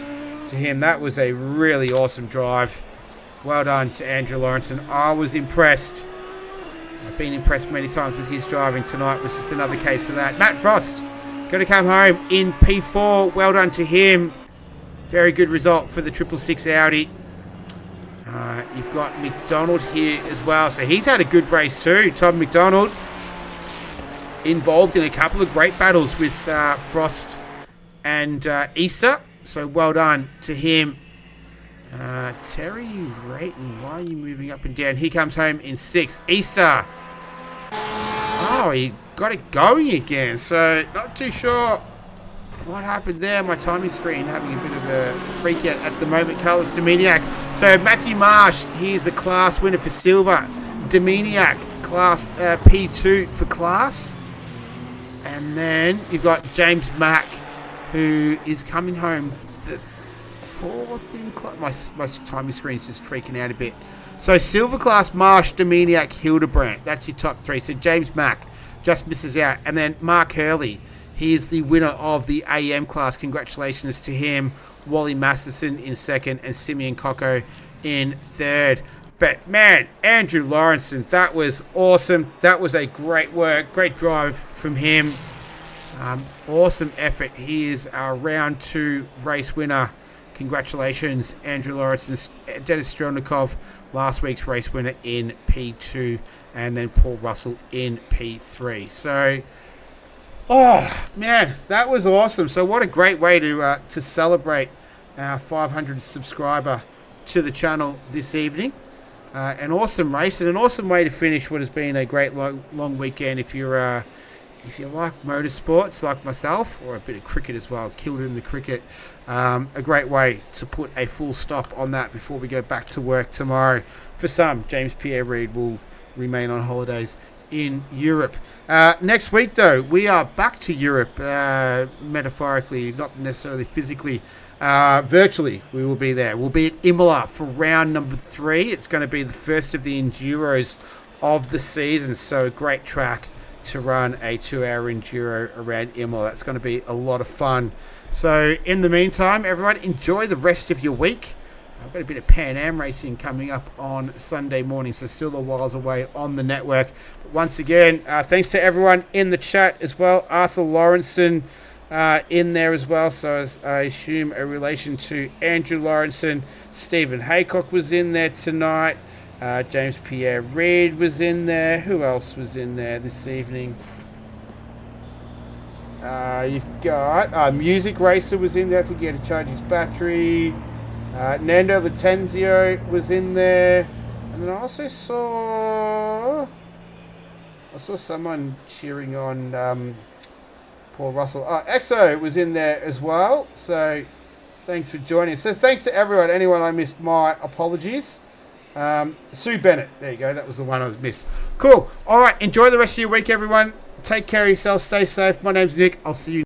to him. That was a really awesome drive. Well done to Andrew Lawrenson. I was impressed. I've been impressed many times with his driving. Tonight was just another case of that. Matt Frost going to come home in P4. Well done to him. Very good result for the 666 Audi. You've got McDonald here as well. So he's had a good race too. Tom McDonald involved in a couple of great battles with Frost and Easter. So well done to him. Terry Rayton, why are you moving up and down? He comes home in 6th. Easter. Oh, he got it going again. So not too sure what happened there. My timing screen having a bit of a freak out at the moment. Carlos Dominiak. So Matthew Marsh, he's the class winner for silver. Dominiak, class P2 for class. And then you've got James Mack, who is coming home fourth in class. My timing screen's just freaking out a bit. So silver class, Marsh, Dominiak, Hildebrandt. That's your top 3. So James Mack just misses out. And then Mark Hurley, he is the winner of the AM class. Congratulations to him. Wally Masterson in 2nd and Simeon Coco in 3rd. But man, Andrew Lawrenson, that was awesome. That was a great work, great drive from him. Awesome effort. He is our round 2 race winner. Congratulations, Andrew Lawrenson. Denis Strelnikov, last week's race winner in P2, and then Paul Russell in P3. So, oh man, that was awesome. So what a great way to celebrate our 500 subscriber to the channel this evening. An awesome race and an awesome way to finish what has been a great long weekend. If you like motorsports like myself, or a bit of cricket as well, killed in the cricket, a great way to put a full stop on that before we go back to work tomorrow. For some, James Pierre Reid will remain on holidays in Europe. Next week, though, we are back to Europe, metaphorically, not necessarily physically. Virtually, we will be there. We'll be at Imola for round number 3. It's going to be the first of the Enduros of the season, so a great track to run a 2-hour Enduro around Imola. That's going to be a lot of fun. So in the meantime, everyone, enjoy the rest of your week. I've got a bit of Pan Am racing coming up on Sunday morning, so still a whiles away on the network. But once again, thanks to everyone in the chat as well. Arthur Lawrenson in there as well, so I assume a relation to Andrew Lawrenson. Stephen Haycock was in there tonight. James Pierre Reid was in there. Who else was in there this evening? You've got Music Racer was in there. I think he had to charge his battery. Nando Latenzio was in there. And then I also saw someone cheering on Paul Russell. Exo was in there as well. So thanks for joining us. So thanks to everyone. Anyone I missed, my apologies. Sue Bennett. There you go. That was the one I was missed. Cool. All right. Enjoy the rest of your week, everyone. Take care of yourself. Stay safe. My name's Nick. I'll see you